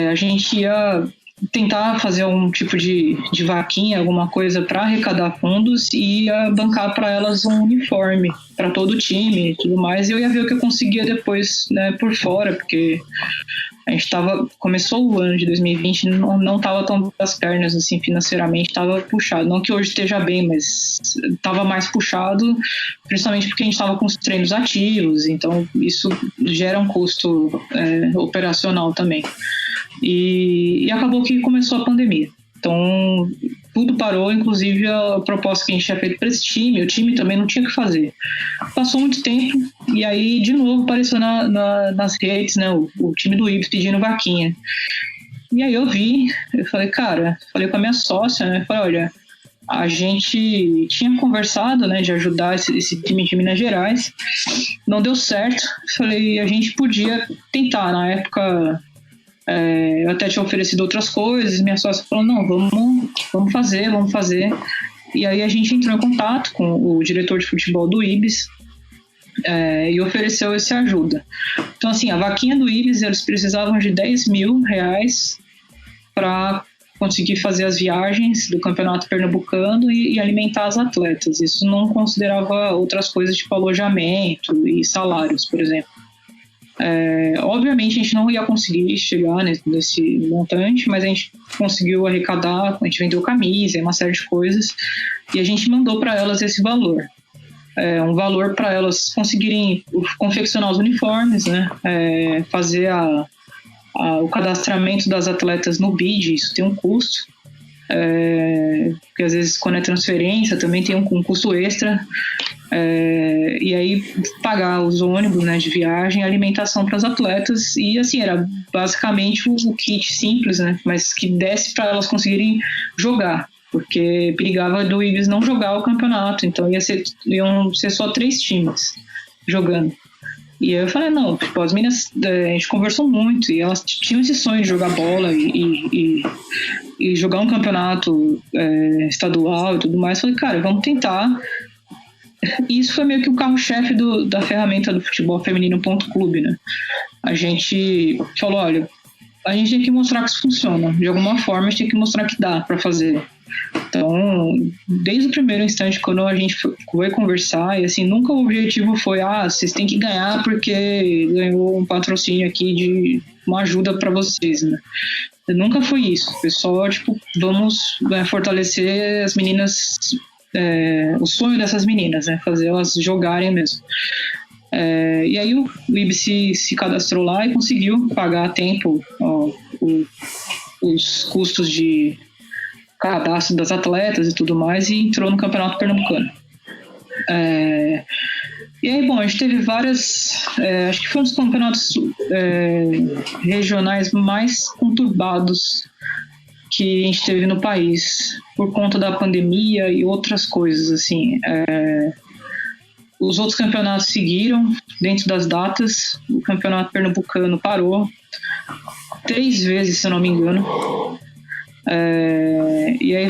a gente ia tentar fazer um tipo de vaquinha, alguma coisa para arrecadar fundos e ia bancar para elas um uniforme para todo o time e tudo mais. E eu ia ver o que eu conseguia depois, né, por fora, porque a gente começou o ano de 2020, não estava tão das pernas, assim, financeiramente, estava puxado. Não que hoje esteja bem, mas estava mais puxado, principalmente porque a gente estava com os treinos ativos, então isso gera um custo operacional também. E acabou que começou a pandemia. Então, tudo parou, inclusive a proposta que a gente tinha feito para esse time, o time também não tinha o que fazer. Passou muito tempo e aí, de novo, apareceu nas redes, né, o time do Ibis pedindo vaquinha. E aí eu falei com a minha sócia, né, falei, olha, a gente tinha conversado, né, de ajudar esse time de Minas Gerais, não deu certo, falei, a gente podia tentar, na época... eu até tinha oferecido outras coisas, minha sócia falou, não, vamos fazer. E aí a gente entrou em contato com o diretor de futebol do Ibis e ofereceu essa ajuda. Então, assim, a vaquinha do Ibis, eles precisavam de R$10 mil para conseguir fazer as viagens do Campeonato Pernambucano e alimentar as atletas. Isso não considerava outras coisas tipo alojamento e salários, por exemplo. Obviamente a gente não ia conseguir chegar nesse montante, mas a gente conseguiu arrecadar, a gente vendeu camisa e uma série de coisas e a gente mandou para elas esse valor, um valor para elas conseguirem confeccionar os uniformes, né? Fazer o cadastramento das atletas no BID, isso tem um custo, porque às vezes quando é transferência também tem um custo extra. E aí pagar os ônibus, né, de viagem, alimentação para as atletas e assim, era basicamente o kit simples, né, mas que desse para elas conseguirem jogar, porque perigava do Ibis não jogar o campeonato, então iam ser só 3 times jogando. E aí eu falei, não, tipo, as meninas, a gente conversou muito e elas tinham esse sonho de jogar bola e jogar um campeonato estadual e tudo mais. Falei, cara, vamos tentar. E isso foi meio que o carro-chefe da ferramenta do futebol feminino.clube, né? A gente falou, olha, a gente tem que mostrar que isso funciona. De alguma forma, a gente tem que mostrar que dá para fazer. Então, desde o primeiro instante, quando a gente foi conversar, e assim, nunca o objetivo foi, vocês têm que ganhar porque ganhou um patrocínio aqui de uma ajuda para vocês, né? Nunca foi isso. O pessoal, tipo, vamos fortalecer as meninas... o sonho dessas meninas, né? Fazer elas jogarem mesmo. E aí o Ibis se cadastrou lá e conseguiu pagar a tempo os custos de cadastro das atletas e tudo mais e entrou no Campeonato Pernambucano. E aí, bom, a gente teve várias... acho que foi um dos campeonatos regionais mais conturbados que a gente teve no país por conta da pandemia e outras coisas, assim. Os outros campeonatos seguiram dentro das datas. O campeonato pernambucano parou 3 vezes, se eu não me engano. E aí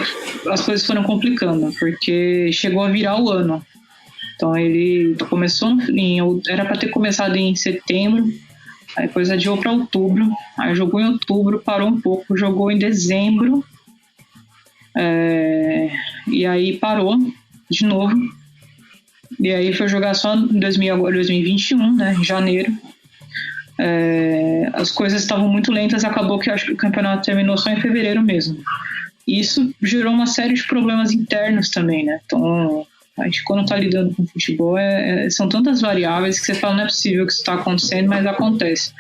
as coisas foram complicando, porque chegou a virar o ano. Então ele começou era para ter começado em setembro, aí depois adiou para outubro, aí jogou em outubro, parou um pouco, jogou em dezembro, e aí parou de novo, e aí foi jogar só em 2021, né, em janeiro. As coisas estavam muito lentas, acabou que acho que o campeonato terminou só em fevereiro mesmo. E isso gerou uma série de problemas internos também, né? Então, a gente, quando está lidando com futebol, são tantas variáveis que você fala, não é possível que isso está acontecendo, mas acontece.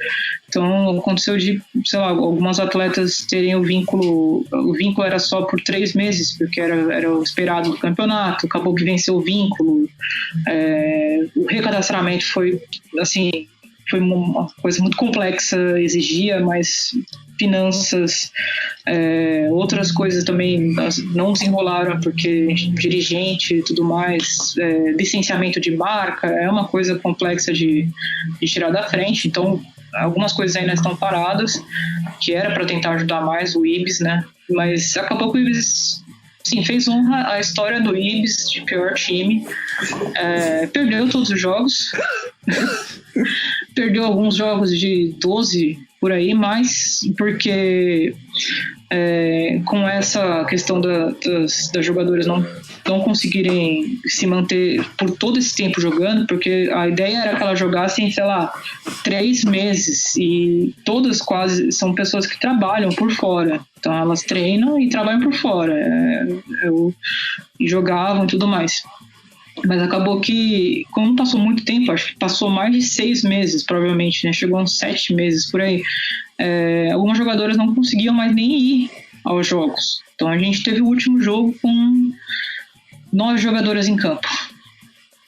Então, aconteceu de, sei lá, algumas atletas terem o vínculo era só por 3 meses, porque era o esperado do campeonato, acabou que venceu o vínculo. O recadastramento foi, assim, foi uma coisa muito complexa, exigia mais finanças, outras coisas também não desenrolaram, porque dirigente e tudo mais, licenciamento de marca, é uma coisa complexa de tirar da frente, então algumas coisas ainda estão paradas, que era para tentar ajudar mais o Ibis, né? Mas acabou que o Ibis assim, fez honra à história do Ibis, de pior time. Perdeu todos os jogos. Perdeu alguns jogos de 12 por aí, mas porque com essa questão das jogadoras não conseguirem se manter por todo esse tempo jogando, porque a ideia era que elas jogassem, sei lá, 3 meses, e todas quase são pessoas que trabalham por fora, então elas treinam e trabalham por fora, e jogavam e tudo mais. Mas acabou que, como passou muito tempo, acho que passou mais de 6 meses, provavelmente, né? Chegou a uns 7 meses por aí. Algumas jogadoras não conseguiam mais nem ir aos jogos. Então a gente teve o último jogo com 9 jogadoras em campo.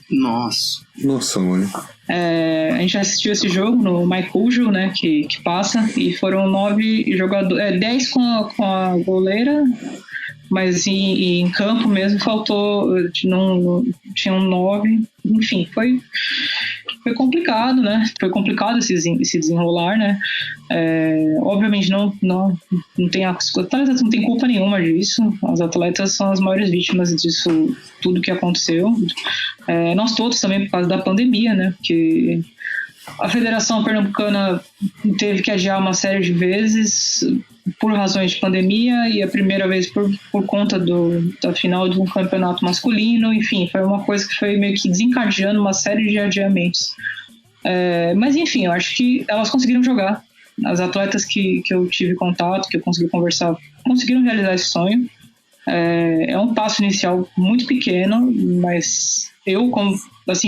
Nossa, mãe. A gente assistiu esse jogo no MyCujo, né? Que passa, e foram 9 jogadores, 10 com a goleira. Mas em campo mesmo faltou, tinham 9, enfim, foi complicado, né? Foi complicado esse desenrolar, né? Obviamente não tem as atletas não tem culpa nenhuma disso, as atletas são as maiores vítimas disso, tudo que aconteceu. Nós todos também por causa da pandemia, né? Porque a Federação Pernambucana teve que adiar uma série de vezes por razões de pandemia, e a primeira vez por conta da final de um campeonato masculino. Enfim, foi uma coisa que foi meio que desencadeando uma série de adiamentos. Mas enfim, eu acho que elas conseguiram jogar. As atletas que eu tive contato, que eu consegui conversar, conseguiram realizar esse sonho. É um passo inicial muito pequeno, mas eu,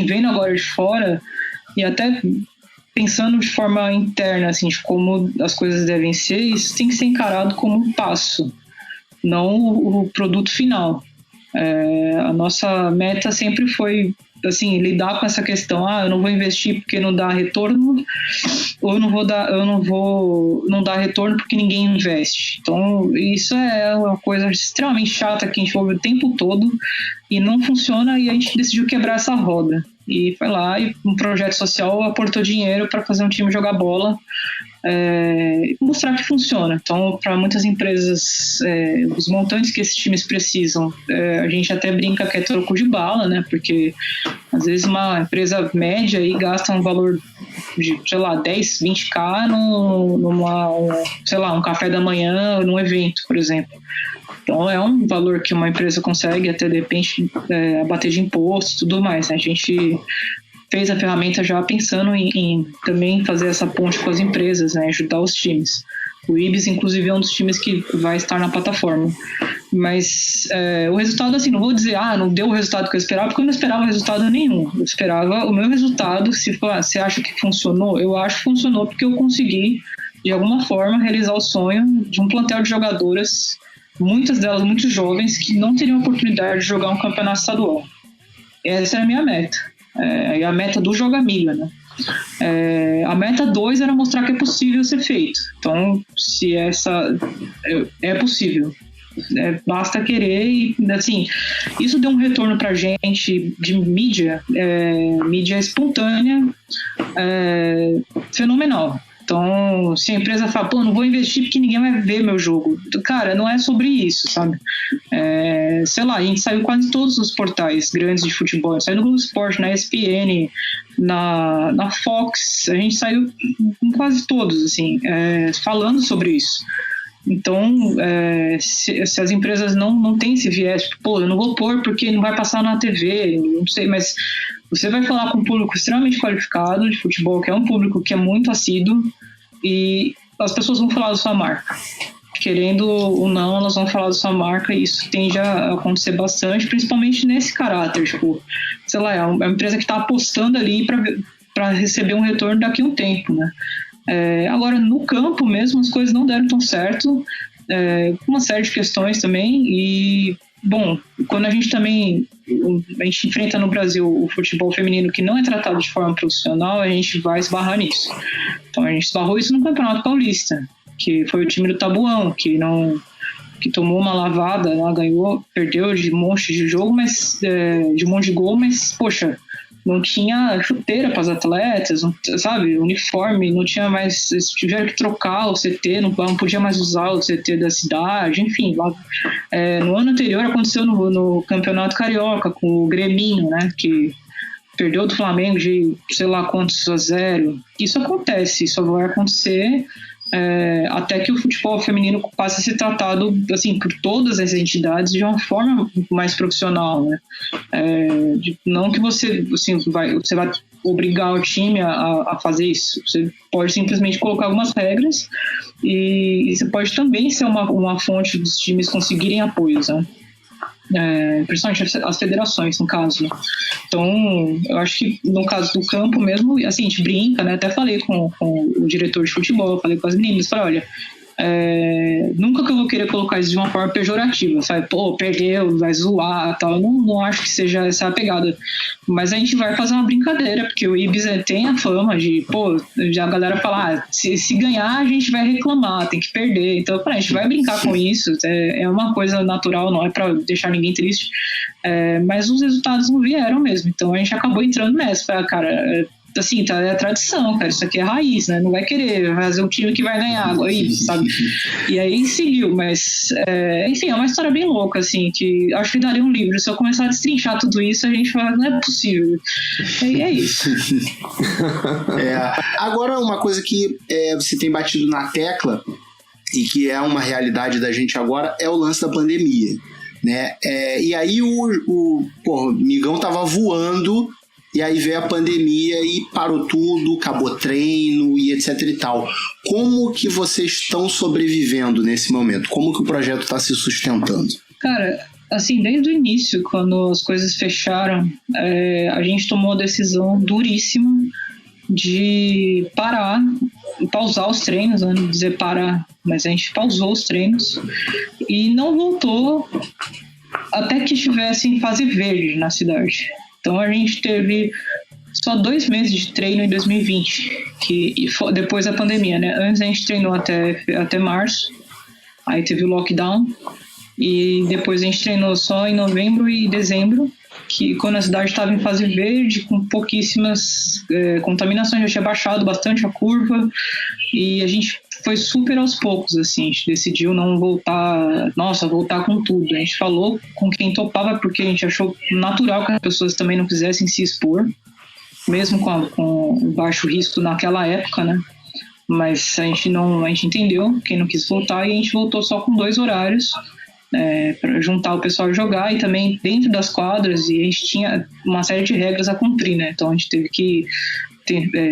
vendo agora de fora, e até pensando de forma interna, assim, de como as coisas devem ser, isso tem que ser encarado como um passo, não o produto final. A nossa meta sempre foi, assim, lidar com essa questão, eu não vou investir porque não dá retorno, ou não dá retorno porque ninguém investe. Então, isso é uma coisa extremamente chata que a gente ouve o tempo todo e não funciona, e a gente decidiu quebrar essa roda. E foi lá, e um projeto social aportou dinheiro para fazer um time jogar bola, mostrar que funciona. Então, para muitas empresas, os montantes que esses times precisam, a gente até brinca que é troco de bala, né? Porque às vezes uma empresa média aí gasta um valor de, sei lá, 10, 20k um café da manhã num evento, por exemplo. Então é um valor que uma empresa consegue até de repente abater de imposto e tudo mais, né? A gente fez a ferramenta já pensando em também fazer essa ponte com as empresas, né? Ajudar os times. O Ibis, inclusive, é um dos times que vai estar na plataforma. Mas o resultado, assim, não vou dizer, não deu o resultado que eu esperava, porque eu não esperava resultado nenhum. Eu esperava o meu resultado. Se você acha que funcionou, eu acho que funcionou porque eu consegui, de alguma forma, realizar o sonho de um plantel de jogadoras, muitas delas muito jovens, que não teriam oportunidade de jogar um campeonato estadual. Essa era a minha meta. E a meta do Joga Milha, né? A meta 2 era mostrar que é possível ser feito. Então, se essa é possível, basta querer. E assim, isso deu um retorno pra gente de mídia espontânea, fenomenal. Então, se a empresa fala, não vou investir porque ninguém vai ver meu jogo. Cara, não é sobre isso, sabe? Sei lá, a gente saiu quase todos os portais grandes de futebol. Saiu no Globo Esporte, na ESPN, na Fox. A gente saiu em quase todos, assim, falando sobre isso. Então, se as empresas não têm esse viés, eu não vou pôr porque não vai passar na TV, não sei, mas você vai falar com um público extremamente qualificado de futebol, que é um público que é muito assíduo, e as pessoas vão falar da sua marca. Querendo ou não, elas vão falar da sua marca, e isso tende a acontecer bastante, principalmente nesse caráter. Tipo, sei lá, é uma empresa que está apostando ali para receber um retorno daqui a um tempo, né? Agora, no campo mesmo, as coisas não deram tão certo, uma série de questões também, e, bom, quando a gente enfrenta no Brasil o futebol feminino que não é tratado de forma profissional, a gente vai esbarrar nisso. Então, a gente esbarrou isso no Campeonato Paulista, que foi o time do Tabuão, que tomou uma lavada lá, perdeu de um monte de jogo, de um monte de gol, mas, poxa, não tinha chuteira para os atletas, sabe, uniforme, não tinha mais, eles tiveram que trocar o CT, não podia mais usar o CT da cidade, enfim. Lá, no ano anterior aconteceu no Campeonato Carioca com o Greminho, né, que perdeu do Flamengo de sei lá quantos a 0. Isso acontece, isso vai acontecer até que o futebol feminino passe a ser tratado assim, por todas as entidades de uma forma mais profissional, né? Não que você vai obrigar o time a fazer isso. Você pode simplesmente colocar algumas regras e você pode também ser uma fonte dos times conseguirem apoios, né? Principalmente as federações, no caso. Então, eu acho que no caso do campo mesmo, assim, a gente brinca, né? Até falei com o diretor de futebol, falei com as meninas, falei, olha, nunca que eu vou querer colocar isso de uma forma pejorativa, sabe? Pô, perdeu, vai zoar, tal. Eu não acho que seja essa a pegada. Mas a gente vai fazer uma brincadeira, porque o Ibis tem a fama de, pô, já a galera fala, se ganhar a gente vai reclamar, tem que perder. Então, a gente vai brincar com isso, é uma coisa natural, não é pra deixar ninguém triste. Mas os resultados não vieram mesmo, então a gente acabou entrando nessa. Falei, cara, assim, é a tradição, cara, isso aqui é raiz, né? Não vai querer fazer um time que vai ganhar agora, sabe? E aí seguiu, mas enfim, é uma história bem louca, assim, que acho que daria um livro. Se eu começar a destrinchar tudo isso, a gente fala, não é possível. E é isso. Agora, uma coisa que você tem batido na tecla e que é uma realidade da gente agora é o lance da pandemia, né? E aí o Migão tava voando. E aí veio a pandemia e parou tudo, acabou treino e etc e tal. Como que vocês estão sobrevivendo nesse momento? Como que o projeto está se sustentando? Cara, assim, desde o início, quando as coisas fecharam, a gente tomou a decisão duríssima de pausar os treinos, né? Não dizer parar, mas a gente pausou os treinos e não voltou até que estivesse em fase verde na cidade. Então a gente teve só 2 meses de treino em 2020, depois da pandemia, né? Antes a gente treinou até março, aí teve o lockdown, e depois a gente treinou só em novembro e dezembro, que quando a cidade estava em fase verde, com pouquíssimas contaminações, já tinha baixado bastante a curva, e a gente foi super aos poucos, assim, a gente decidiu não voltar com tudo. A gente falou com quem topava, porque a gente achou natural que as pessoas também não quisessem se expor, mesmo com o baixo risco naquela época, né? Mas a gente entendeu quem não quis voltar, e a gente voltou só com 2 horários, para juntar o pessoal a jogar, e também dentro das quadras, e a gente tinha uma série de regras a cumprir, né? Então a gente teve que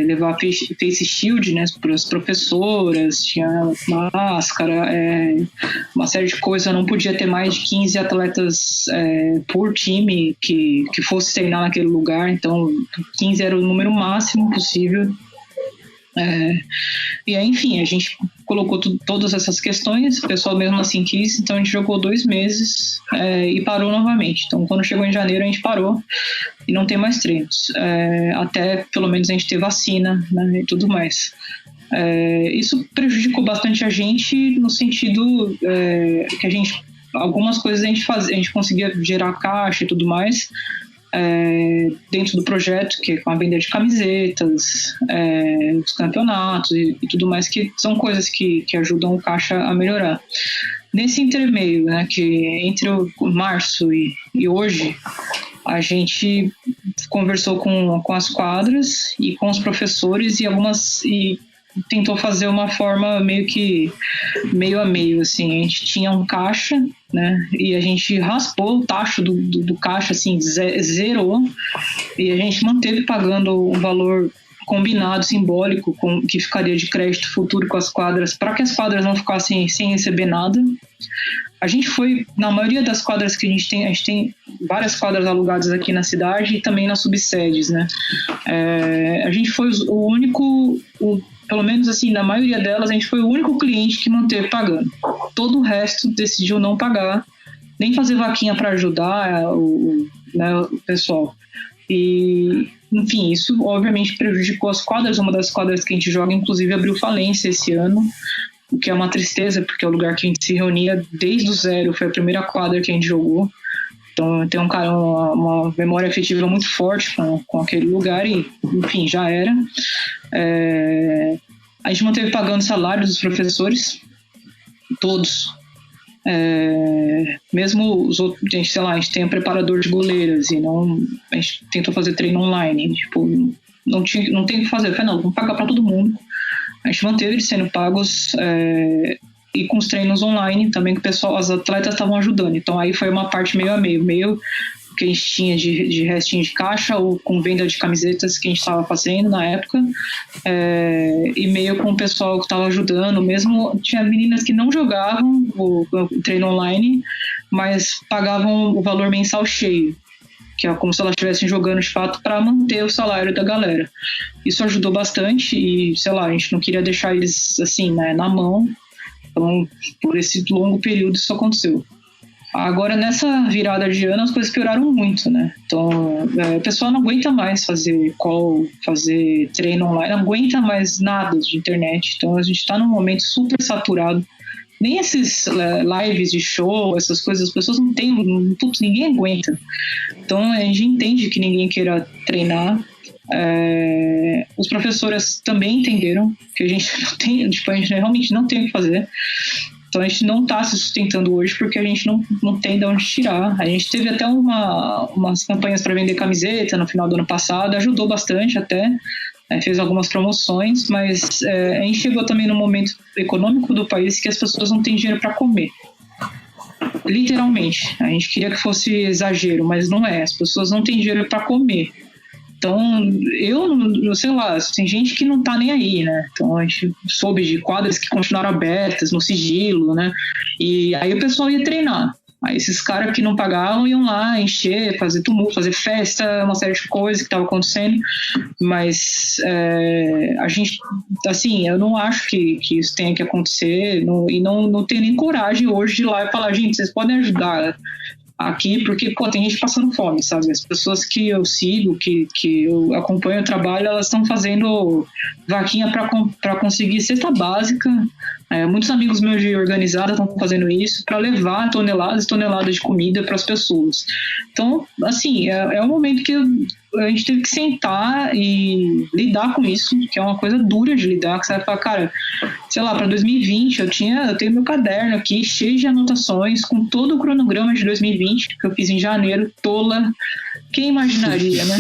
levar face shield, né, para as professoras, tinha máscara, uma série de coisas. Não podia ter mais de 15 atletas por time que fosse treinar naquele lugar, então 15 era o número máximo possível. E aí, enfim, a gente colocou todas essas questões, o pessoal mesmo assim quis, então a gente jogou 2 meses e parou novamente. Então quando chegou em janeiro a gente parou e não tem mais treinos, até pelo menos a gente ter vacina, né, e tudo mais. Isso prejudicou bastante a gente no sentido que algumas coisas a gente conseguia gerar caixa e tudo mais, dentro do projeto, que é com a venda de camisetas, dos campeonatos e tudo mais, que são coisas que ajudam o caixa a melhorar. Nesse intermeio, né, que entre o março e hoje, a gente conversou com as quadras e com os professores e tentou fazer uma forma meio a meio, assim. A gente tinha um caixa, né, e a gente raspou o tacho do caixa, assim, zerou, e a gente manteve pagando um valor combinado, simbólico, que ficaria de crédito futuro com as quadras, para que as quadras não ficassem sem receber nada. A gente foi, na maioria das quadras que a gente tem várias quadras alugadas aqui na cidade e também nas subsedes, né? A gente foi o único, pelo menos assim, na maioria delas, a gente foi o único cliente que manteve pagando. Todo o resto decidiu não pagar, nem fazer vaquinha para ajudar o pessoal. E, enfim, isso obviamente prejudicou as quadras. Uma das quadras que a gente joga, inclusive, abriu falência esse ano, o que é uma tristeza, porque é o lugar que a gente se reunia desde o zero, foi a primeira quadra que a gente jogou. Então tem uma memória afetiva muito forte com aquele lugar e, enfim, já era. A gente manteve pagando salários dos professores, todos. Mesmo os outros, a gente tem um preparador de goleiras e a gente tentou fazer treino online, tipo, não tem o que fazer. Eu falei, vamos pagar para todo mundo. A gente manteve eles sendo pagos e com os treinos online também, que os atletas estavam ajudando. Então aí foi uma parte meio a meio que a gente tinha de restinho de caixa ou com venda de camisetas que a gente estava fazendo na época, e meio com o pessoal que estava ajudando. Mesmo tinha meninas que não jogavam o treino online, mas pagavam o valor mensal cheio, que é como se elas estivessem jogando de fato para manter o salário da galera. Isso ajudou bastante e, a gente não queria deixar eles assim, né, na mão. Então, por esse longo período isso aconteceu. Agora, nessa virada de ano, as coisas pioraram muito, né? Então, o pessoal não aguenta mais fazer call, fazer treino online, não aguenta mais nada de internet. Então, a gente está num momento super saturado. Nem esses lives de show, essas coisas, as pessoas não têm, ninguém aguenta. Então, a gente entende que ninguém queira treinar. Os professores também entenderam que a gente não tem, a gente realmente não tem o que fazer. Então a gente não está se sustentando hoje porque a gente não tem de onde tirar. A gente teve até umas campanhas para vender camiseta no final do ano passado, ajudou bastante até, fez algumas promoções, mas a gente chegou também num momento econômico do país que as pessoas não têm dinheiro para comer. Literalmente. A gente queria que fosse exagero, mas não é. As pessoas não têm dinheiro para comer. Então, eu sei lá, tem gente que não tá nem aí, né? Então, a gente soube de quadras que continuaram abertas, no sigilo, né? E aí o pessoal ia treinar. Aí esses caras que não pagavam iam lá encher, fazer tumulto, fazer festa, uma série de coisas que estava acontecendo. Mas a gente, assim, eu não acho que isso tenha que acontecer e não tenho nem coragem hoje de ir lá e falar, gente, vocês podem ajudar aqui, porque, tem gente passando fome, sabe? As pessoas que eu sigo, que eu acompanho o trabalho, elas estão fazendo vaquinha para conseguir cesta básica. Muitos amigos meus de organizada estão fazendo isso para levar toneladas e toneladas de comida para as pessoas. Então, assim, é um momento que a gente teve que sentar e lidar com isso, que é uma coisa dura de lidar, que você vai falar, cara, sei lá, para 2020 eu tenho meu caderno aqui cheio de anotações com todo o cronograma de 2020 que eu fiz em janeiro, tola. Quem imaginaria, né?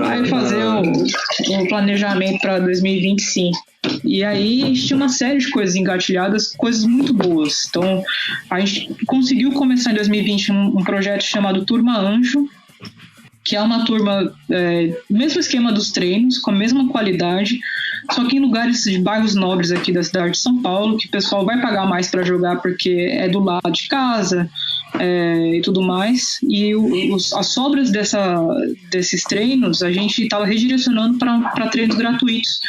Vai fazer um planejamento para 2025. E aí a gente tinha uma série de coisas engatilhadas, coisas muito boas. Então a gente conseguiu começar em 2020 um projeto chamado Turma Anjo, que é uma turma, mesmo esquema dos treinos, com a mesma qualidade, só que em lugares de bairros nobres aqui da cidade de São Paulo, que o pessoal vai pagar mais para jogar porque é do lado de casa e tudo mais. E as sobras desses treinos a gente estava redirecionando para treinos gratuitos.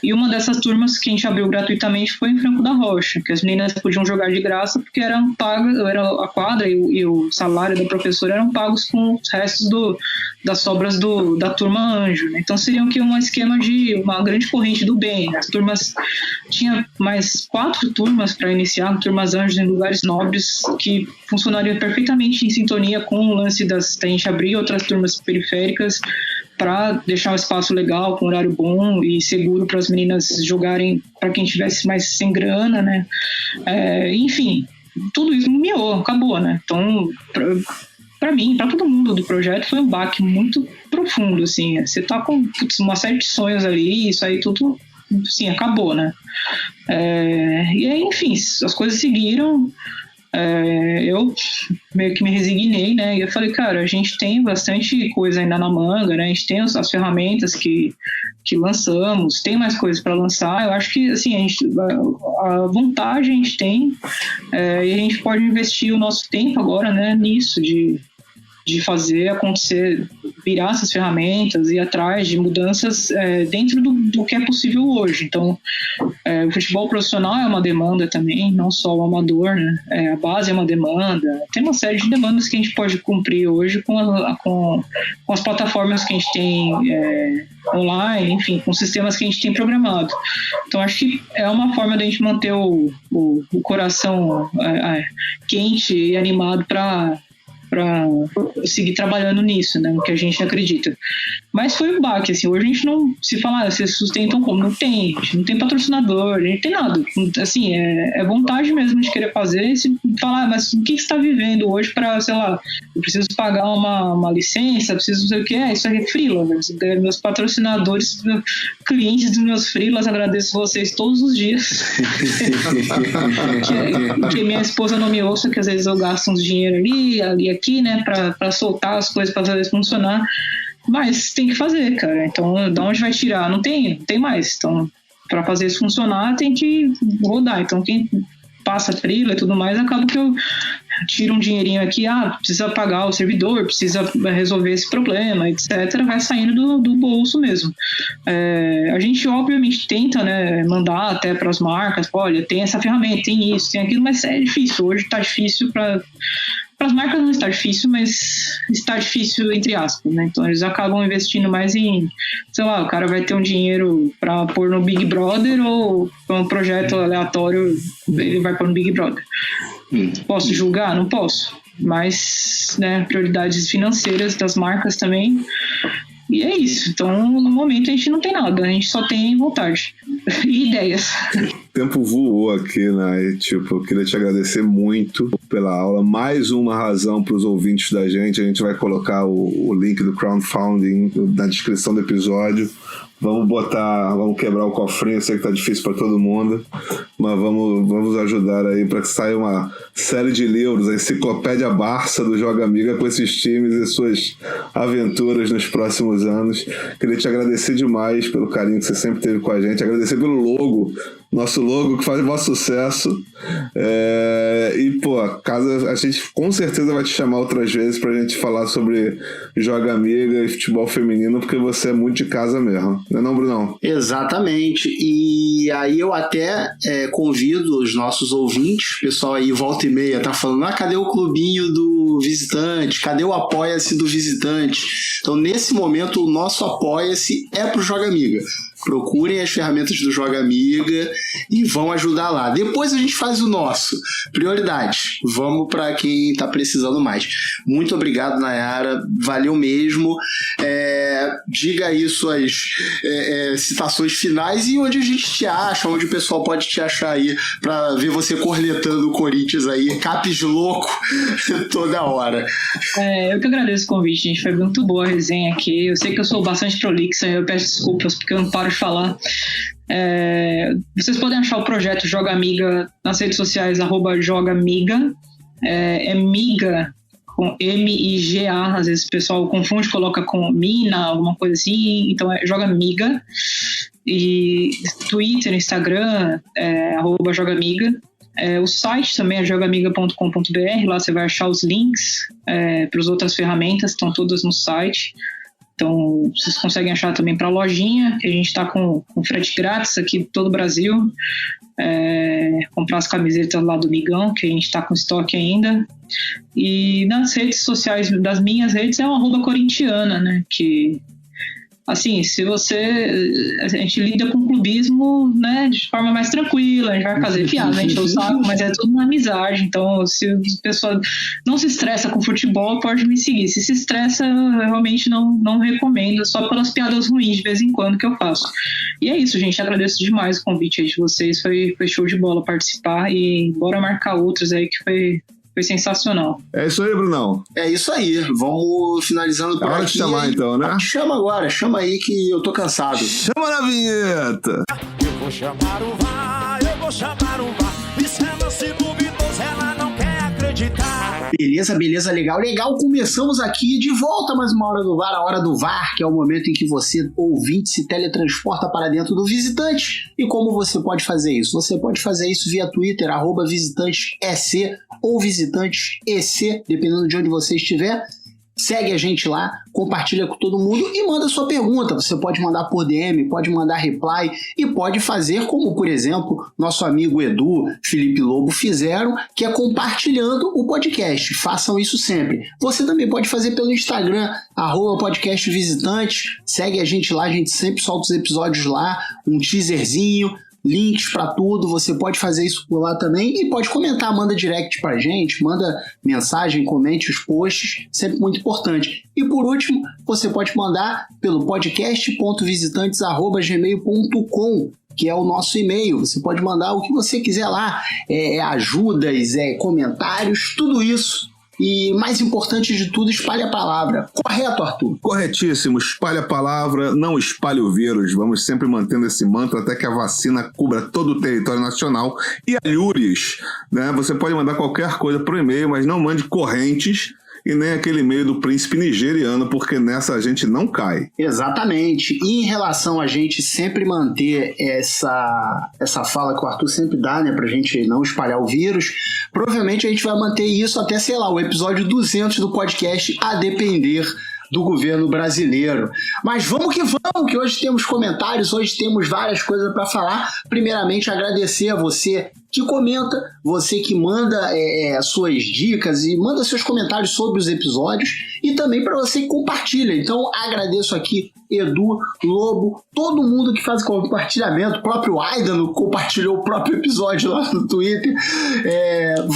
E uma dessas turmas que a gente abriu gratuitamente foi em Franco da Rocha, que as meninas podiam jogar de graça porque eram pagas, a quadra e o salário da professora eram pagos com os restos das sobras da turma Anjo, né? Então seriam que um esquema de uma grande corrente do bem. As turmas tinha mais 4 turmas para iniciar, turmas Anjos em lugares nobres, que funcionaria perfeitamente em sintonia com o lance da gente abrir outras turmas periféricas para deixar um espaço legal, com horário bom e seguro para as meninas jogarem, para quem tivesse mais sem grana, né? Enfim, tudo isso miou, acabou, né? Então, para mim, para todo mundo do projeto, foi um baque muito profundo, assim. Você tá com uma série de sonhos ali, isso aí tudo, assim, acabou, né? E aí, enfim, as coisas seguiram. Eu meio que me resignei, né? E eu falei, cara, a gente tem bastante coisa ainda na manga, né? A gente tem as ferramentas que lançamos, tem mais coisas para lançar. Eu acho que, assim, a vontade a gente tem, e a gente pode investir o nosso tempo agora, né, nisso, de de fazer acontecer, virar essas ferramentas e ir atrás de mudanças dentro do que é possível hoje. Então, o futebol profissional é uma demanda também, não só o amador, né? A base é uma demanda. Tem uma série de demandas que a gente pode cumprir hoje com as plataformas que a gente tem online, enfim, com sistemas que a gente tem programado. Então, acho que é uma forma da gente manter o coração quente e animado para seguir trabalhando nisso, né, no que a gente acredita. Mas foi um baque, assim, hoje a gente não se fala, vocês sustentam como? Não tem, a gente não tem patrocinador, a gente não tem nada, assim, é vontade mesmo de querer fazer e se falar, mas o que você está vivendo hoje para, sei lá, eu preciso pagar uma licença, preciso não sei o que, isso é freela, meus patrocinadores, clientes dos meus freelas, agradeço vocês todos os dias, que minha esposa não me ouça, que às vezes eu gasto uns dinheiro ali, aqui, né, para soltar as coisas, para fazer funcionar. Mas tem que fazer, cara. Então, da onde vai tirar? Não tem mais. Então, para fazer isso funcionar, tem que rodar. Então, quem passa freela e tudo mais, acaba que eu tiro um dinheirinho aqui, precisa pagar o servidor, precisa resolver esse problema, etc. Vai saindo do bolso mesmo. A gente, obviamente, tenta, né, mandar até para as marcas, olha, tem essa ferramenta, tem isso, tem aquilo, mas é difícil. Hoje está difícil para as marcas, não está difícil, mas está difícil entre aspas, né? Então eles acabam investindo mais em, sei lá, o cara vai ter um dinheiro para pôr no Big Brother ou um projeto aleatório, ele vai pôr no Big Brother. Posso julgar? Não posso. Mas, né, prioridades financeiras das marcas também. E é isso. Então, no momento, a gente não tem nada. A gente só tem vontade e ideias. O tempo voou aqui, né? E, eu queria te agradecer muito pela aula. Mais uma razão para os ouvintes da gente. A gente vai colocar o link do crowdfunding na descrição do episódio. Vamos quebrar o cofrinho. Eu sei que tá difícil para todo mundo, mas vamos ajudar aí para que saia uma série de livros, a Enciclopédia Barça do Joga Amiga, com esses times e suas aventuras nos próximos anos. Queria te agradecer demais pelo carinho que você sempre teve com a gente, agradecer pelo logo, nosso logo que faz o nosso sucesso. E, a gente com certeza vai te chamar outras vezes pra gente falar sobre Joga Amiga e futebol feminino, porque você é muito de casa mesmo. Não é não, Brunão? Exatamente. E aí eu até convido os nossos ouvintes, o pessoal aí volta e meia tá falando, cadê o clubinho do visitante? Cadê o apoia-se do visitante? Então, nesse momento, o nosso apoia-se é pro Joga Amiga. Procurem as ferramentas do Joga Amiga e vão ajudar lá. Depois a gente faz o nosso. Prioridade. Vamos para quem está precisando mais. Muito obrigado, Nayara. Valeu mesmo. Diga aí suas citações finais e onde a gente te acha, onde o pessoal pode te achar aí para ver você cornetando o Corinthians aí, capes louco toda hora. Eu que agradeço o convite, gente. Foi muito boa a resenha aqui. Eu sei que eu sou bastante prolixa, eu peço desculpas porque eu não paro de falar. Vocês podem achar o projeto Joga Amiga nas redes sociais, @jogamiga. Miga com M-I-G-A, às vezes o pessoal confunde, coloca com Mina, alguma coisa assim, então é Joga Amiga. E Twitter, Instagram, @jogamiga. O site também é jogamiga.com.br, lá você vai achar os links para as outras ferramentas, estão todas no site. Então, vocês conseguem achar também para a lojinha, que a gente está com frete grátis aqui em todo o Brasil. Comprar as camisetas lá do Migão, que a gente está com estoque ainda. E nas redes sociais, das minhas redes, é o @corintiana, né? Que, assim, a gente lida com o clubismo, né, de forma mais tranquila, a gente vai fazer piada, a gente não sabe, mas é tudo uma amizade. Então, se a pessoa não se estressa com futebol, pode me seguir. Se estressa, eu realmente não recomendo, só pelas piadas ruins de vez em quando que eu faço. E é isso, gente, agradeço demais o convite aí de vocês, foi show de bola participar e bora marcar outros aí que foi sensacional. É isso aí, Brunão. É isso aí. Vamos finalizando por aqui. Hora de chamar, então, né? Chama agora. Chama aí que eu tô cansado. Chama na vinheta. Eu vou chamar o VAR, eu vou chamar o VAR. E se ela se duvidosa, ela não quer acreditar. Beleza, legal. Começamos aqui de volta mais uma hora do VAR, a hora do VAR, que é o momento em que você, ouvinte, se teletransporta para dentro do visitante. E como você pode fazer isso? Você pode fazer isso via Twitter, @visitantesec ou visitantesec, dependendo de onde você estiver. segue a gente lá, compartilha com todo mundo e manda sua pergunta. Você pode mandar por DM, pode mandar reply e pode fazer como, por exemplo, nosso amigo Edu, Felipe Lobo fizeram, que é compartilhando o podcast. Façam isso sempre. Você também pode fazer pelo Instagram, @podcastvisitante. Segue a gente lá, a gente sempre solta os episódios lá, um teaserzinho, links pra tudo, você pode fazer isso por lá também e pode comentar, manda direct pra gente, manda mensagem, comente os posts, sempre muito importante. E por último, você pode mandar pelo podcast.visitantes@gmail.com, que é o nosso e-mail. Você pode mandar o que você quiser lá, ajudas, comentários, tudo isso. E mais importante de tudo, espalhe a palavra. Correto, Arthur? Corretíssimo. Espalhe a palavra, não espalhe o vírus. Vamos sempre mantendo esse mantra até que a vacina cubra todo o território nacional. E alhures, né? Você pode mandar qualquer coisa por e-mail, mas não mande correntes e nem aquele e-mail do príncipe nigeriano, porque nessa a gente não cai. Exatamente. E em relação a gente sempre manter essa fala que o Arthur sempre dá, né, pra gente não espalhar o vírus, provavelmente a gente vai manter isso até, sei lá, o episódio 200 do podcast, a depender do governo brasileiro. Mas vamos que hoje temos comentários, hoje temos várias coisas para falar. Primeiramente, agradecer a você que comenta, você que manda suas dicas e manda seus comentários sobre os episódios e também para você que compartilha. Então, agradeço aqui Edu, Lobo, todo mundo que faz compartilhamento, o próprio Aidano compartilhou o próprio episódio lá no Twitter.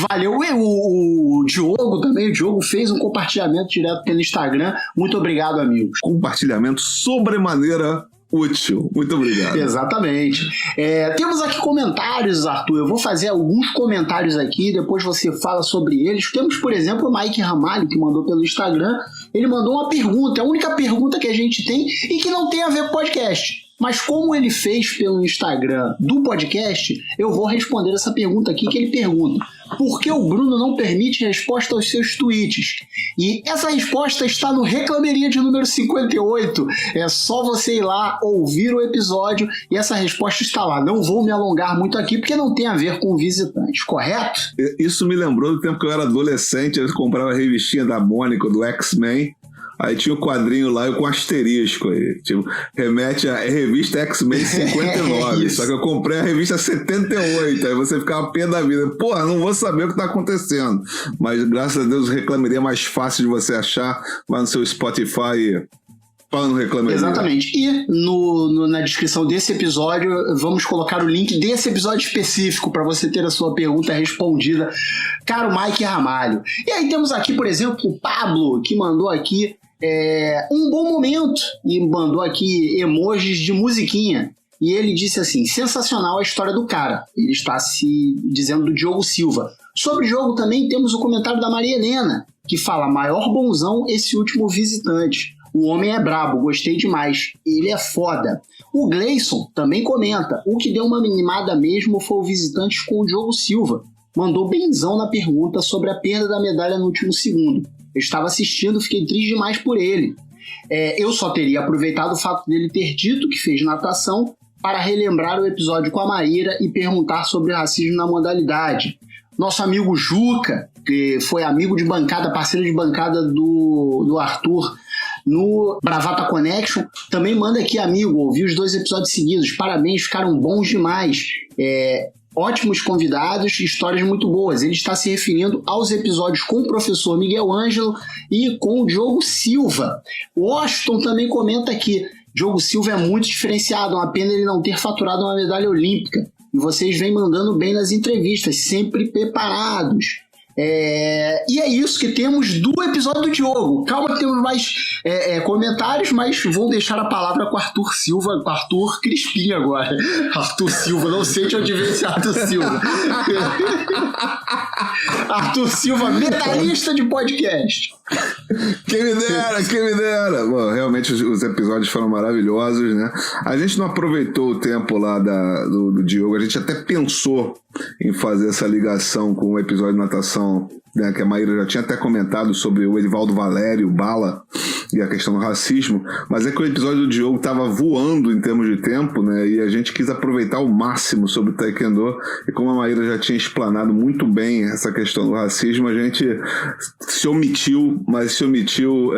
Valeu. O Diogo também, o Diogo fez um compartilhamento direto pelo Instagram. Muito obrigado, amigos. Compartilhamento sobremaneira útil. Muito obrigado. Exatamente. Temos aqui comentários, Arthur. Eu vou fazer alguns comentários aqui, depois você fala sobre eles. Temos, por exemplo, o Mike Ramalho, que mandou pelo Instagram. Ele mandou uma pergunta, a única pergunta que a gente tem e que não tem a ver com podcast. Mas como ele fez pelo Instagram do podcast, eu vou responder essa pergunta aqui que ele pergunta: por que o Bruno não permite resposta aos seus tweets? E essa resposta está no Reclameria de número 58. É só você ir lá, ouvir o episódio e essa resposta está lá. Não vou me alongar muito aqui porque não tem a ver com visitantes, correto? Isso me lembrou do tempo que eu era adolescente, eu comprava a revistinha da Mônica, do X-Men. Aí tinha o quadrinho lá com asterisco aí. Tipo, remete à revista X-Men 59. Só que eu comprei a revista 78. Aí você ficava pé da vida. Porra, não vou saber o que tá acontecendo. Mas graças a Deus o Reclameria é mais fácil de você achar. Vai no seu Spotify e fala no Reclameria. Exatamente. E na descrição desse episódio vamos colocar o link desse episódio específico para você ter a sua pergunta respondida, caro Mike Ramalho. E aí temos aqui, por exemplo, o Pablo, que mandou aqui um bom momento e mandou aqui emojis de musiquinha. E ele disse assim: sensacional a história do cara. Ele está se dizendo do Diogo Silva. Sobre o jogo também temos o comentário da Maria Helena, que fala: maior bonzão esse último visitante. O homem é brabo, gostei demais. Ele é foda. O Gleison também comenta: o que deu uma animada mesmo foi o Visitantes com o Diogo Silva. Mandou benzão na pergunta sobre a perda da medalha no último segundo. Eu estava assistindo, fiquei triste demais por ele. Eu só teria aproveitado o fato dele ter dito que fez natação para relembrar o episódio com a Maíra e perguntar sobre o racismo na modalidade. Nosso amigo Juca, que foi amigo de bancada, parceiro de bancada do Arthur no Bravata Connection, também manda aqui: amigo, ouvi os 2 episódios seguidos, parabéns, ficaram bons demais. Ótimos convidados, histórias muito boas. Ele está se referindo aos episódios com o professor Miguel Ângelo e com o Diogo Silva. O Washington também comenta aqui: Diogo Silva é muito diferenciado, uma pena ele não ter faturado uma medalha olímpica. E vocês vêm mandando bem nas entrevistas, sempre preparados. E é isso que temos do episódio do Diogo. Calma que temos mais comentários, mas vou deixar a palavra com o Arthur Silva, com o Arthur Crispim agora. Arthur Silva, não sei de onde veio esse Arthur Silva. Arthur Silva, medalhista de podcast. Quem me dera. Bom, realmente os episódios foram maravilhosos, né? A gente não aproveitou o tempo lá do Diogo, a gente até pensou em fazer essa ligação com o episódio de natação né, que a Maíra já tinha até comentado sobre o Edivaldo Valério, Bala, e a questão do racismo, mas é que o episódio do Diogo estava voando em termos de tempo, né, e a gente quis aproveitar ao máximo sobre o Taekwondo, e como a Maíra já tinha explanado muito bem essa questão do racismo, a gente se omitiu, mas se omitiu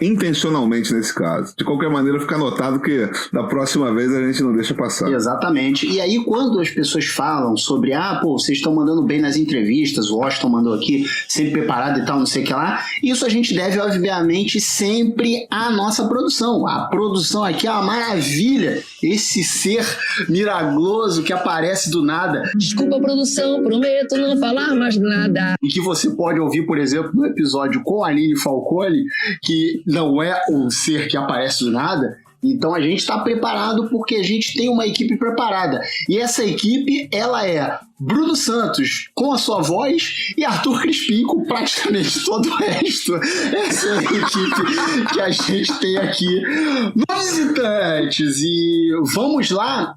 intencionalmente nesse caso. De qualquer maneira, fica anotado que da próxima vez a gente não deixa passar. Exatamente. E aí, quando as pessoas falam sobre, vocês estão mandando bem nas entrevistas, o Washington mandou aqui, sempre preparado e tal, não sei o que lá, isso a gente deve, obviamente, sempre à nossa produção. A produção aqui é uma maravilha, esse ser miraculoso que aparece do nada. Desculpa, produção, prometo não falar mais nada. E que você pode ouvir, por exemplo, no episódio com a Aline Falcone, que não é um ser que aparece do nada. Então a gente está preparado porque a gente tem uma equipe preparada. E essa equipe, ela é Bruno Santos com a sua voz e Arthur Crispim com praticamente todo o resto. Essa é a equipe que a gente tem aqui no Visitantes. E vamos lá,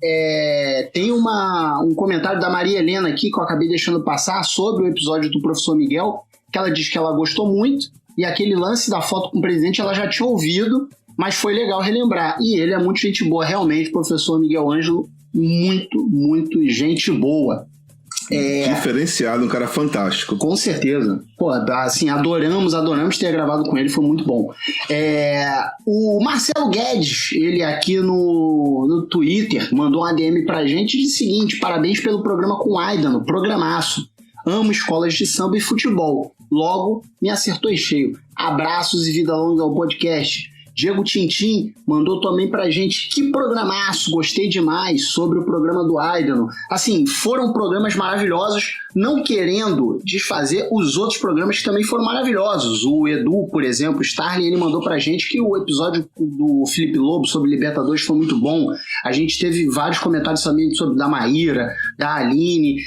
tem um comentário da Maria Helena aqui que eu acabei deixando passar sobre o episódio do Professor Miguel, que ela diz que ela gostou muito, e aquele lance da foto com o presidente ela já tinha ouvido, mas foi legal relembrar. E ele é muito gente boa, realmente, professor Miguel Ângelo, muito gente boa. Diferenciado, um cara fantástico. Com certeza. Pô, assim, adoramos ter gravado com ele, foi muito bom. O Marcelo Guedes, ele aqui no Twitter, mandou um ADM pra gente e disse o seguinte: parabéns pelo programa com o Aidano, programaço. Amo escolas de samba e futebol. Logo, me acertou em cheio. Abraços e vida longa ao podcast. Diego Tintim mandou também pra gente: que programaço, gostei demais, sobre o programa do Aidano. Assim, foram programas maravilhosos, não querendo desfazer os outros programas que também foram maravilhosos. O Edu, por exemplo, Starling, ele mandou pra gente que o episódio do Felipe Lobo sobre Libertadores foi muito bom. A gente teve vários comentários também sobre da Maíra, da Aline,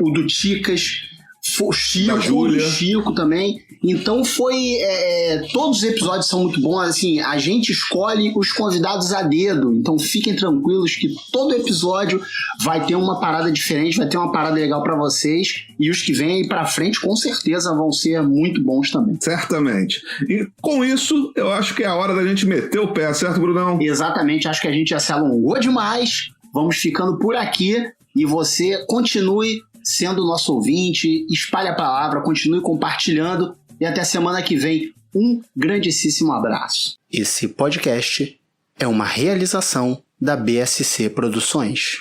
o do Ticas, o Chico também. Então todos os episódios são muito bons, assim, a gente escolhe os convidados a dedo, então fiquem tranquilos que todo episódio vai ter uma parada diferente, vai ter uma parada legal pra vocês, e os que vêm aí pra frente com certeza vão ser muito bons também. Certamente. E com isso, eu acho que é a hora da gente meter o pé, certo, Brunão? Exatamente, acho que a gente já se alongou demais, vamos ficando por aqui, e você continue sendo nosso ouvinte, espalhe a palavra, continue compartilhando, e até semana que vem. Um grandíssimo abraço. Esse podcast é uma realização da BSC Produções.